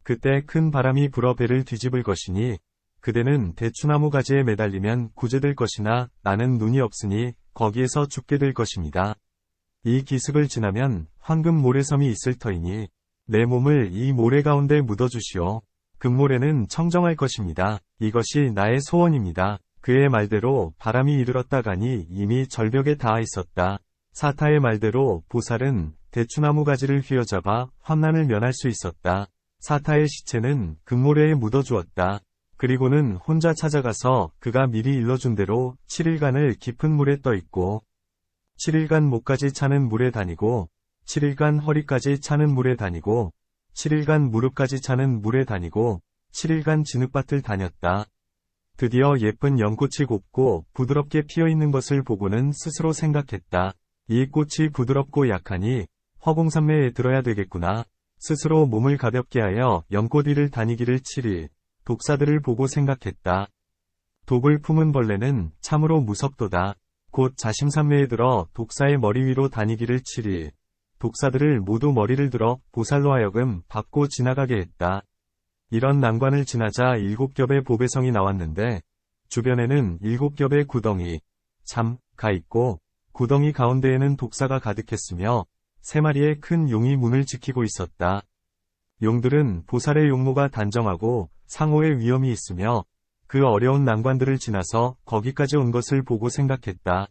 S1: 그때 큰 바람이 불어 배를 뒤집을 것이니 그대는 대추나무 가지에 매달리면 구제될 것이나 나는 눈이 없으니 거기에서 죽게 될 것입니다. 이 기슭을 지나면 황금 모래섬이 있을 터이니 내 몸을 이 모래 가운데 묻어주시오. 금모래는 청정할 것입니다. 이것이 나의 소원입니다. 그의 말대로 바람이 이르렀다 가니 이미 절벽에 닿아 있었다. 사타의 말대로 보살은 대추나무 가지를 휘어잡아 환난을 면할 수 있었다. 사타의 시체는 금모래에 묻어주었다. 그리고는 혼자 찾아가서 그가 미리 일러준 대로 7일간을 깊은 물에 떠 있고 7일간 목까지 차는 물에 다니고 7일간 허리까지 차는 물에 다니고 7일간 무릎까지 차는 물에 다니고 7일간 진흙밭을 다녔다. 드디어 예쁜 연꽃이 곱고 부드럽게 피어있는 것을 보고는 스스로 생각했다. 이 꽃이 부드럽고 약하니 허공산매에 들어야 되겠구나. 스스로 몸을 가볍게 하여 연꽃 위를 다니기를 7일. 독사들을 보고 생각했다. 독을 품은 벌레는 참으로 무섭도다. 곧 자심산매에 들어 독사의 머리 위로 다니기를 7일. 독사들을 모두 머리를 들어 보살로 하여금 밟고 지나가게 했다. 이런 난관을 지나자 7겹의 보배성이 나왔는데 주변에는 7겹의 구덩이, 가 있고 구덩이 가운데에는 독사가 가득했으며 3마리의 큰 용이 문을 지키고 있었다. 용들은 보살의 용모가 단정하고 상호의 위험이 있으며 그 어려운 난관들을 지나서 거기까지 온 것을 보고 생각했다.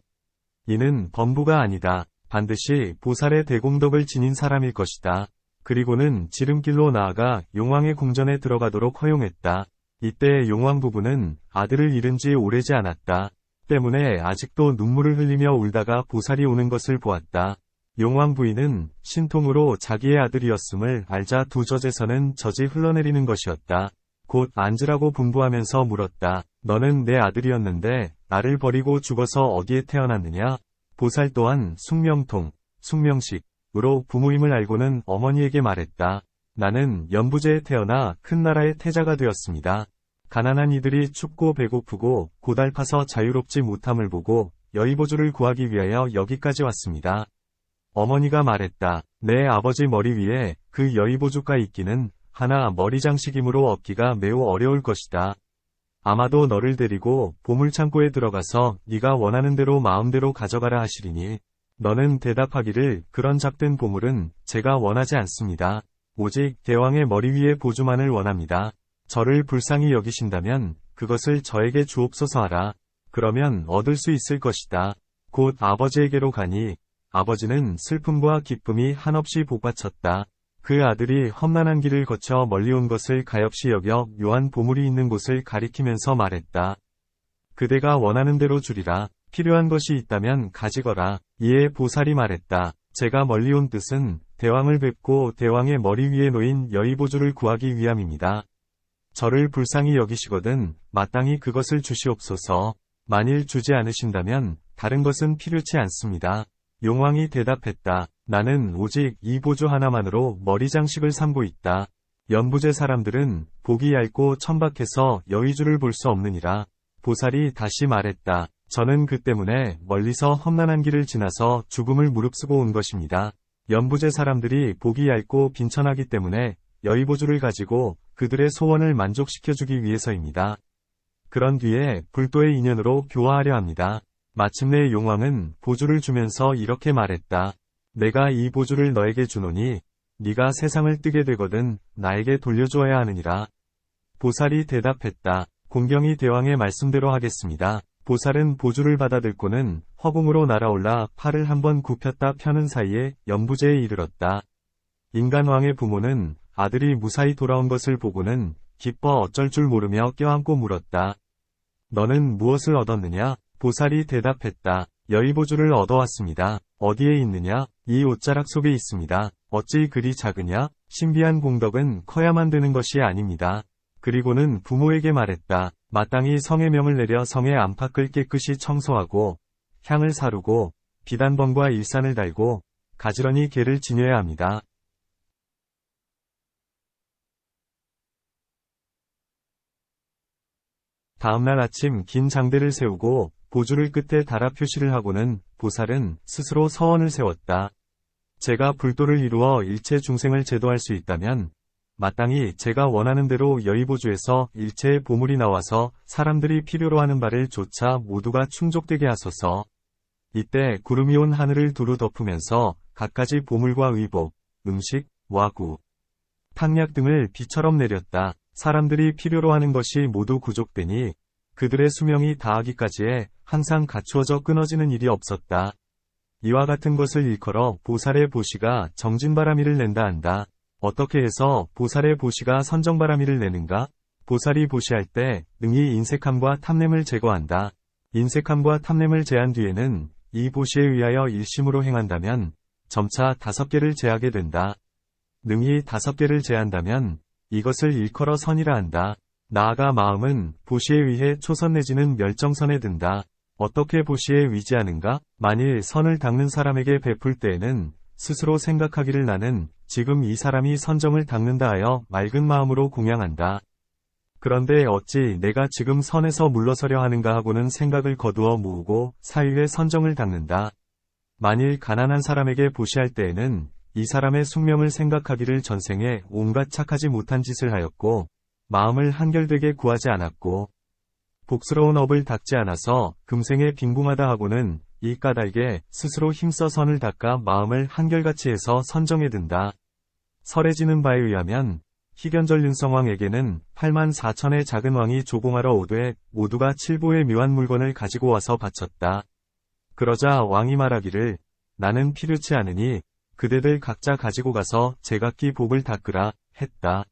S1: 이는 범부가 아니다. 반드시 보살의 대공덕을 지닌 사람일 것이다. 그리고는 지름길로 나아가 용왕의 궁전에 들어가도록 허용했다. 이때 용왕 부부는 아들을 잃은 지 오래지 않았다. 때문에 아직도 눈물을 흘리며 울다가 보살이 오는 것을 보았다. 용왕 부인은 신통으로 자기의 아들이었음을 알자 두 젖에서는 젖이 흘러내리는 것이었다. 곧 앉으라고 분부하면서 물었다. 너는 내 아들이었는데 나를 버리고 죽어서 어디에 태어났느냐? 보살 또한 숙명통, 숙명식으로 부모임을 알고는 어머니에게 말했다. 나는 연부제에 태어나 큰 나라의 태자가 되었습니다. 가난한 이들이 춥고 배고프고 고달파서 자유롭지 못함을 보고 여의보주를 구하기 위하여 여기까지 왔습니다. 어머니가 말했다. 내 아버지 머리 위에 그 여의보주가 있기는 하나 머리 장식이므로 얻기가 매우 어려울 것이다. 아마도 너를 데리고 보물창고에 들어가서 네가 원하는 대로 마음대로 가져가라 하시리니 너는 대답하기를 그런 작된 보물은 제가 원하지 않습니다. 오직 대왕의 머리 위에 보주만을 원합니다. 저를 불쌍히 여기신다면 그것을 저에게 주옵소서 하라. 그러면 얻을 수 있을 것이다. 곧 아버지에게로 가니 아버지는 슬픔과 기쁨이 한없이 복받쳤다. 그 아들이 험난한 길을 거쳐 멀리 온 것을 가엾이 여겨 묘한 보물이 있는 곳을 가리키면서 말했다. 그대가 원하는 대로 주리라. 필요한 것이 있다면 가지거라. 이에 보살이 말했다. 제가 멀리 온 뜻은 대왕을 뵙고 대왕의 머리 위에 놓인 여의보주를 구하기 위함입니다. 저를 불쌍히 여기시거든 마땅히 그것을 주시옵소서. 만일 주지 않으신다면 다른 것은 필요치 않습니다. 용왕이 대답했다. 나는 오직 이 보주 하나만으로 머리 장식을 삼고 있다. 연부제 사람들은 복이 얇고 천박해서 여의주를 볼 수 없느니라. 보살이 다시 말했다. 저는 그 때문에 멀리서 험난한 길을 지나서 죽음을 무릅쓰고 온 것입니다. 연부제 사람들이 복이 얇고 빈천하기 때문에 여의보주를 가지고 그들의 소원을 만족시켜주기 위해서입니다. 그런 뒤에 불도의 인연으로 교화하려 합니다. 마침내 용왕은 보주를 주면서 이렇게 말했다. 내가 이 보주를 너에게 주노니 네가 세상을 뜨게 되거든 나에게 돌려주어야 하느니라. 보살이 대답했다. 공경이 대왕의 말씀대로 하겠습니다. 보살은 보주를 받아 들고는 허공으로 날아올라 팔을 한번 굽혔다 펴는 사이에 연부제에 이르렀다. 인간왕의 부모는 아들이 무사히 돌아온 것을 보고는 기뻐 어쩔 줄 모르며 껴안고 물었다. 너는 무엇을 얻었느냐? 보살이 대답했다. 여의보주를 얻어왔습니다. 어디에 있느냐? 이 옷자락 속에 있습니다. 어찌 그리 작으냐? 신비한 공덕은 커야만 되는 것이 아닙니다. 그리고는 부모에게 말했다. 마땅히 성의 명을 내려 성의 안팎을 깨끗이 청소하고 향을 사르고 비단번과 일산을 달고 가지런히 개를 지녀야 합니다. 다음날 아침 긴 장대를 세우고 보주를 끝에 달아 표시를 하고는 보살은 스스로 서원을 세웠다. 제가 불도를 이루어 일체 중생을 제도할 수 있다면 마땅히 제가 원하는 대로 여의보주에서 일체의 보물이 나와서 사람들이 필요로 하는 바를 조차 모두가 충족되게 하소서. 이때 구름이 온 하늘을 두루 덮으면서 갖가지 보물과 의복, 음식, 와구, 탕약 등을 비처럼 내렸다. 사람들이 필요로 하는 것이 모두 구족되니 그들의 수명이 다하기까지에 항상 갖추어져 끊어지는 일이 없었다. 이와 같은 것을 일컬어 보살의 보시가 정진바라미를 낸다 한다. 어떻게 해서 보살의 보시가 선정바라미를 내는가? 보살이 보시할 때 능히 인색함과 탐냄을 제거한다. 인색함과 탐냄을 제한 뒤에는 이 보시에 의하여 일심으로 행한다면 점차 5개를 제하게 된다. 능히 5개를 제한다면 이것을 일컬어 선이라 한다. 나아가 마음은 보시에 의해 초선 내지는 멸정선에 든다. 어떻게 보시에 위지하는가? 만일 선을 닦는 사람에게 베풀 때에는 스스로 생각하기를 나는 지금 이 사람이 선정을 닦는다 하여 맑은 마음으로 공양한다. 그런데 어찌 내가 지금 선에서 물러서려 하는가 하고는 생각을 거두어 모으고 사유의 선정을 닦는다. 만일 가난한 사람에게 보시할 때에는 이 사람의 숙명을 생각하기를 전생에 온갖 착하지 못한 짓을 하였고 마음을 한결되게 구하지 않았고 복스러운 업을 닦지 않아서 금생에 빈궁하다 하고는 이 까닭에 스스로 힘써 선을 닦아 마음을 한결같이 해서 선정에 든다. 설해지는 바에 의하면 희견전륜성왕에게는 84,000의 작은 왕이 조공하러 오되 모두가 7보의 묘한 물건을 가지고 와서 바쳤다. 그러자 왕이 말하기를 나는 필요치 않으니 그대들 각자 가지고 가서 제각기 복을 닦으라 했다.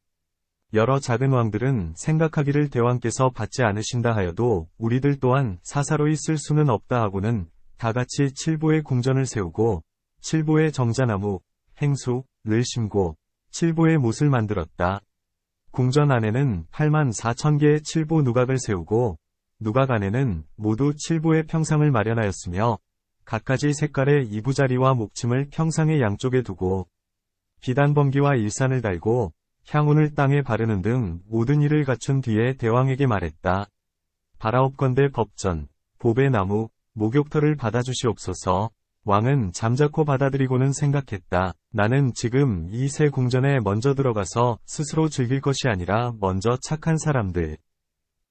S1: 여러 작은 왕들은 생각하기를 대왕께서 받지 않으신다 하여도 우리들 또한 사사로이 쓸 수는 없다 하고는 다같이 7보의 궁전을 세우고 7보의 정자나무, 행수를 심고 7보의 못을 만들었다. 궁전 안에는 84,000개의 7보 누각을 세우고 누각 안에는 모두 7보의 평상을 마련하였으며 갖가지 색깔의 이부자리와 목침을 평상의 양쪽에 두고 비단범기와 일산을 달고 향운을 땅에 바르는 등 모든 일을 갖춘 뒤에 대왕에게 말했다. 바라옵건대 법전, 보배 나무, 목욕터를 받아주시옵소서. 왕은 잠자코 받아들이고는 생각했다. 나는 지금 이 새 궁전에 먼저 들어가서 스스로 즐길 것이 아니라 먼저 착한 사람들,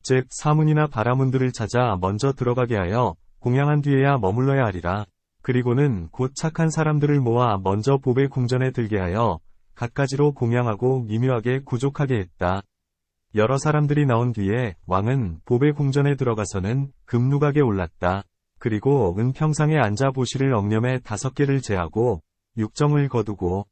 S1: 즉 사문이나 바라문들을 찾아 먼저 들어가게 하여 공양한 뒤에야 머물러야 하리라. 그리고는 곧 착한 사람들을 모아 먼저 보배 궁전에 들게 하여 갖가지로 공양하고 미묘하게 구족하게 했다. 여러 사람들이 나온 뒤에 왕은 보배 궁전에 들어가서는 금누각에 올랐다. 그리고 은평상에 앉아 보시를 엉념에 5개를 제하고 육정을 거두고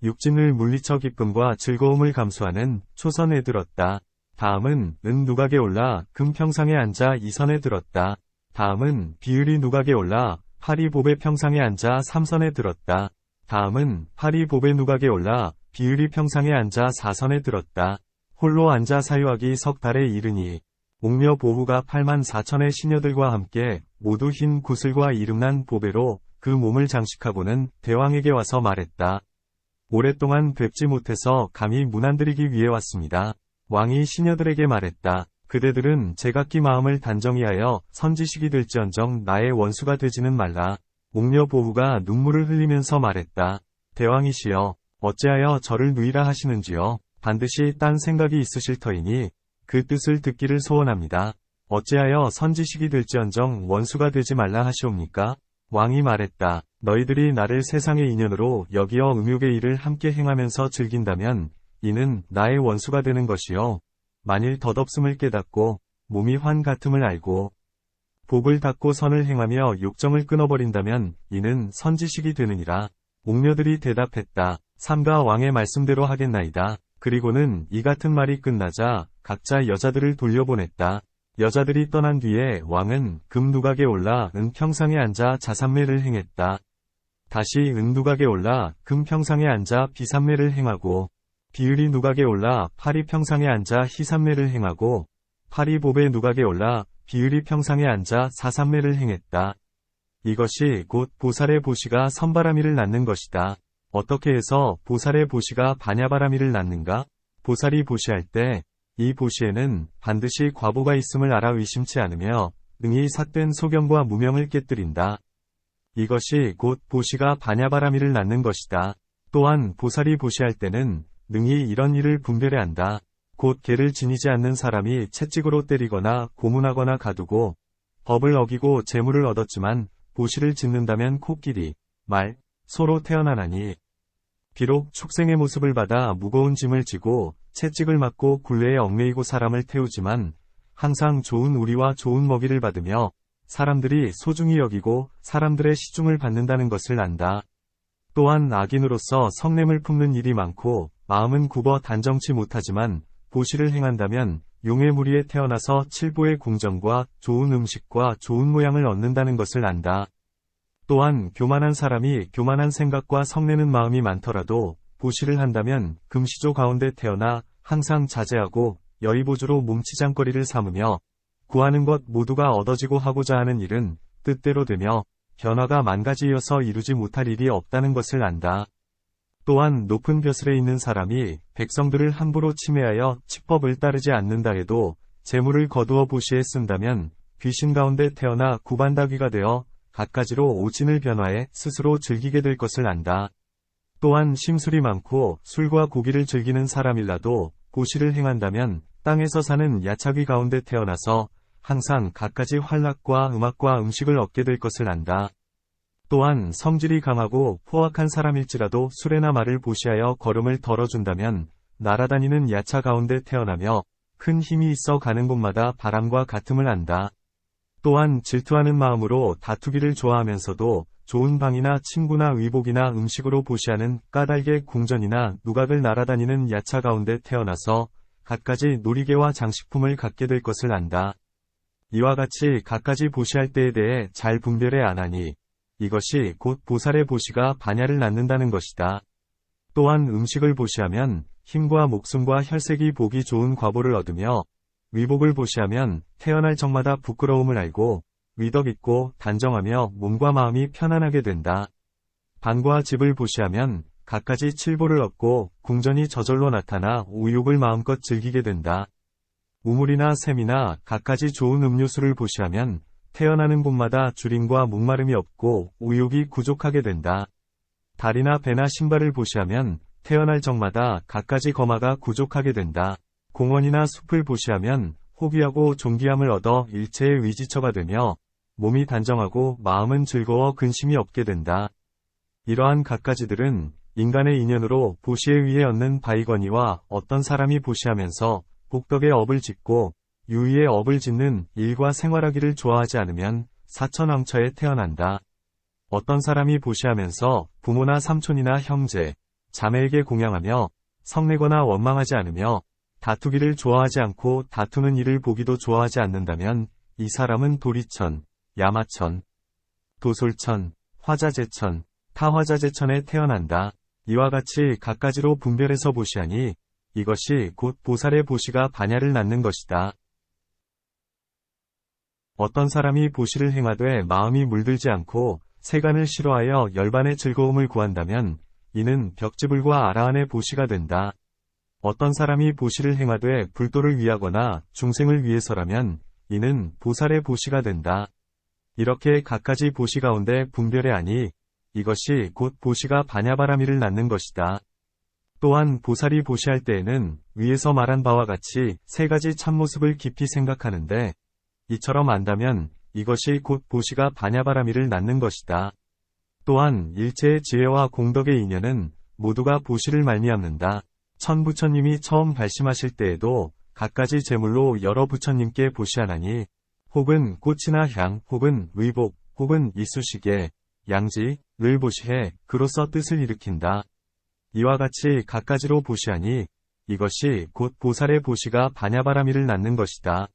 S1: 육진을 물리쳐 기쁨과 즐거움을 감수하는 초선에 들었다. 다음은 은누각에 올라 금평상에 앉아 2선에 들었다. 다음은 비을이 누각에 올라 파리 보배 평상에 앉아 3선에 들었다. 다음은 파리 보배 누각에 올라 비을이 평상에 앉아 4선에 들었다. 홀로 앉아 사유하기 석 달에 이르니 옥녀 보후가 84,000의 시녀들과 함께 모두 흰 구슬과 이름난 보배로 그 몸을 장식하고는 대왕에게 와서 말했다. 오랫동안 뵙지 못해서 감히 문안드리기 위해 왔습니다. 왕이 시녀들에게 말했다. 그대들은 제각기 마음을 단정히 하여 선지식이 될지언정 나의 원수가 되지는 말라. 옥녀 보후가 눈물을 흘리면서 말했다. 대왕이시여, 어찌하여 저를 누이라 하시는지요? 반드시 딴 생각이 있으실 터이니 그 뜻을 듣기를 소원합니다. 어찌하여 선지식이 될지언정 원수가 되지 말라 하시옵니까? 왕이 말했다. 너희들이 나를 세상의 인연으로 여기어 음욕의 일을 함께 행하면서 즐긴다면 이는 나의 원수가 되는 것이요. 만일 덧없음을 깨닫고 몸이 환 같음을 알고 복을 닫고 선을 행하며 욕정을 끊어버린다면 이는 선지식이 되느니라. 옥녀들이 대답했다. 삼가 왕의 말씀대로 하겠나이다. 그리고는 이 같은 말이 끝나자 각자 여자들을 돌려보냈다. 여자들이 떠난 뒤에 왕은 금누각에 올라 은평상에 앉아 자산매를 행했다. 다시 은누각에 올라 금평상에 앉아 비산매를 행하고 비을이 누각에 올라 파리평상에 앉아 희산매를 행하고 파리보배 누각에 올라 비을이 평상에 앉아 사산매를 행했다. 이것이 곧 보살의 보시가 선바라미를 낳는 것이다. 어떻게 해서 보살의 보시가 반야바라미를 낳는가? 보살이 보시할 때 이 보시에는 반드시 과보가 있음을 알아 의심치 않으며 능히 삿된 소견과 무명을 깨뜨린다. 이것이 곧 보시가 반야바라미를 낳는 것이다. 또한 보살이 보시할 때는 능히 이런 일을 분별해 한다. 곧 개를 지니지 않는 사람이 채찍으로 때리거나 고문하거나 가두고 법을 어기고 재물을 얻었지만 보시를 짓는다면 코끼리, 말, 소로 태어나나니 비록 축생의 모습을 받아 무거운 짐을 지고 채찍을 맞고 굴레에 얽매이고 사람을 태우지만 항상 좋은 우리와 좋은 먹이를 받으며 사람들이 소중히 여기고 사람들의 시중을 받는다는 것을 안다. 또한 악인으로서 성냄을 품는 일이 많고 마음은 굽어 단정치 못하지만 보시를 행한다면 용의 무리에 태어나서 칠보의 궁정과 좋은 음식과 좋은 모양을 얻는다는 것을 안다. 또한 교만한 사람이 교만한 생각과 성내는 마음이 많더라도 보시를 한다면 금시조 가운데 태어나 항상 자제하고 여의보조로 몸치장거리를 삼으며 구하는 것 모두가 얻어지고 하고자 하는 일은 뜻대로 되며 변화가 만가지이어서 이루지 못할 일이 없다는 것을 안다. 또한 높은 벼슬에 있는 사람이 백성들을 함부로 침해하여 치법을 따르지 않는다 해도 재물을 거두어 보시에 쓴다면 귀신 가운데 태어나 구반다귀가 되어 갖가지로 오진을 변화해 스스로 즐기게 될 것을 안다. 또한 심술이 많고 술과 고기를 즐기는 사람일라도 보시를 행한다면 땅에서 사는 야착귀 가운데 태어나서 항상 갖가지 활락과 음악과 음식을 얻게 될 것을 안다. 또한 성질이 강하고 포악한 사람일지라도 술에나 말을 보시하여 걸음을 덜어준다면 날아다니는 야차 가운데 태어나며 큰 힘이 있어 가는 곳마다 바람과 같음을 안다. 또한 질투하는 마음으로 다투기를 좋아하면서도 좋은 방이나 친구나 의복이나 음식으로 보시하는 까닭의 궁전이나 누각을 날아다니는 야차 가운데 태어나서 갖가지 놀이개와 장식품을 갖게 될 것을 안다. 이와 같이 갖가지 보시할 때에 대해 잘 분별해 안하니 이것이 곧 보살의 보시가 반야를 낳는다는 것이다. 또한 음식을 보시하면 힘과 목숨과 혈색이 보기 좋은 과보를 얻으며 위복을 보시하면 태어날 적마다 부끄러움을 알고 위덕 있고 단정하며 몸과 마음이 편안하게 된다. 방과 집을 보시하면 갖가지 칠보를 얻고 궁전이 저절로 나타나 우욕을 마음껏 즐기게 된다. 우물이나 샘이나 갖가지 좋은 음료수를 보시하면 태어나는 곳마다 주림과 목마름이 없고 우욕이 부족하게 된다. 다리나 배나 신발을 보시하면 태어날 적마다 갖가지 거마가 부족하게 된다. 공원이나 숲을 보시하면 호기하고 존귀함을 얻어 일체의 의지처가 되며 몸이 단정하고 마음은 즐거워 근심이 없게 된다. 이러한 갖가지들은 인간의 인연으로 보시에 의해 얻는 바이거니와 어떤 사람이 보시하면서 복덕의 업을 짓고 유의의 업을 짓는 일과 생활하기를 좋아하지 않으면 사천왕처에 태어난다. 어떤 사람이 보시하면서 부모나 삼촌이나 형제, 자매에게 공양하며 성내거나 원망하지 않으며 다투기를 좋아하지 않고 다투는 일을 보기도 좋아하지 않는다면 이 사람은 도리천, 야마천, 도솔천, 화자재천, 타화자재천에 태어난다. 이와 같이 갖가지로 분별해서 보시하니 이것이 곧 보살의 보시가 반야를 낳는 것이다. 어떤 사람이 보시를 행하되 마음이 물들지 않고 세간을 싫어하여 열반의 즐거움을 구한다면 이는 벽지불과 아라한의 보시가 된다. 어떤 사람이 보시를 행하되 불도를 위하거나 중생을 위해서라면 이는 보살의 보시가 된다. 이렇게 갖가지 보시 가운데 분별해 하니 이것이 곧 보시가 반야바라미를 낳는 것이다. 또한 보살이 보시할 때에는 위에서 말한 바와 같이 세 가지 참모습을 깊이 생각하는데 이처럼 안다면 이것이 곧 보시가 반야바라미를 낳는 것이다. 또한 일체의 지혜와 공덕의 인연은 모두가 보시를 말미암는다. 천부처님이 처음 발심하실 때에도 갖가지 제물로 여러 부처님께 보시하나니 혹은 꽃이나 향, 혹은 의복, 혹은 이쑤시개, 양지를 보시해 그로써 뜻을 일으킨다. 이와 같이 갖가지로 보시하니 이것이 곧 보살의 보시가 반야바라미를 낳는 것이다.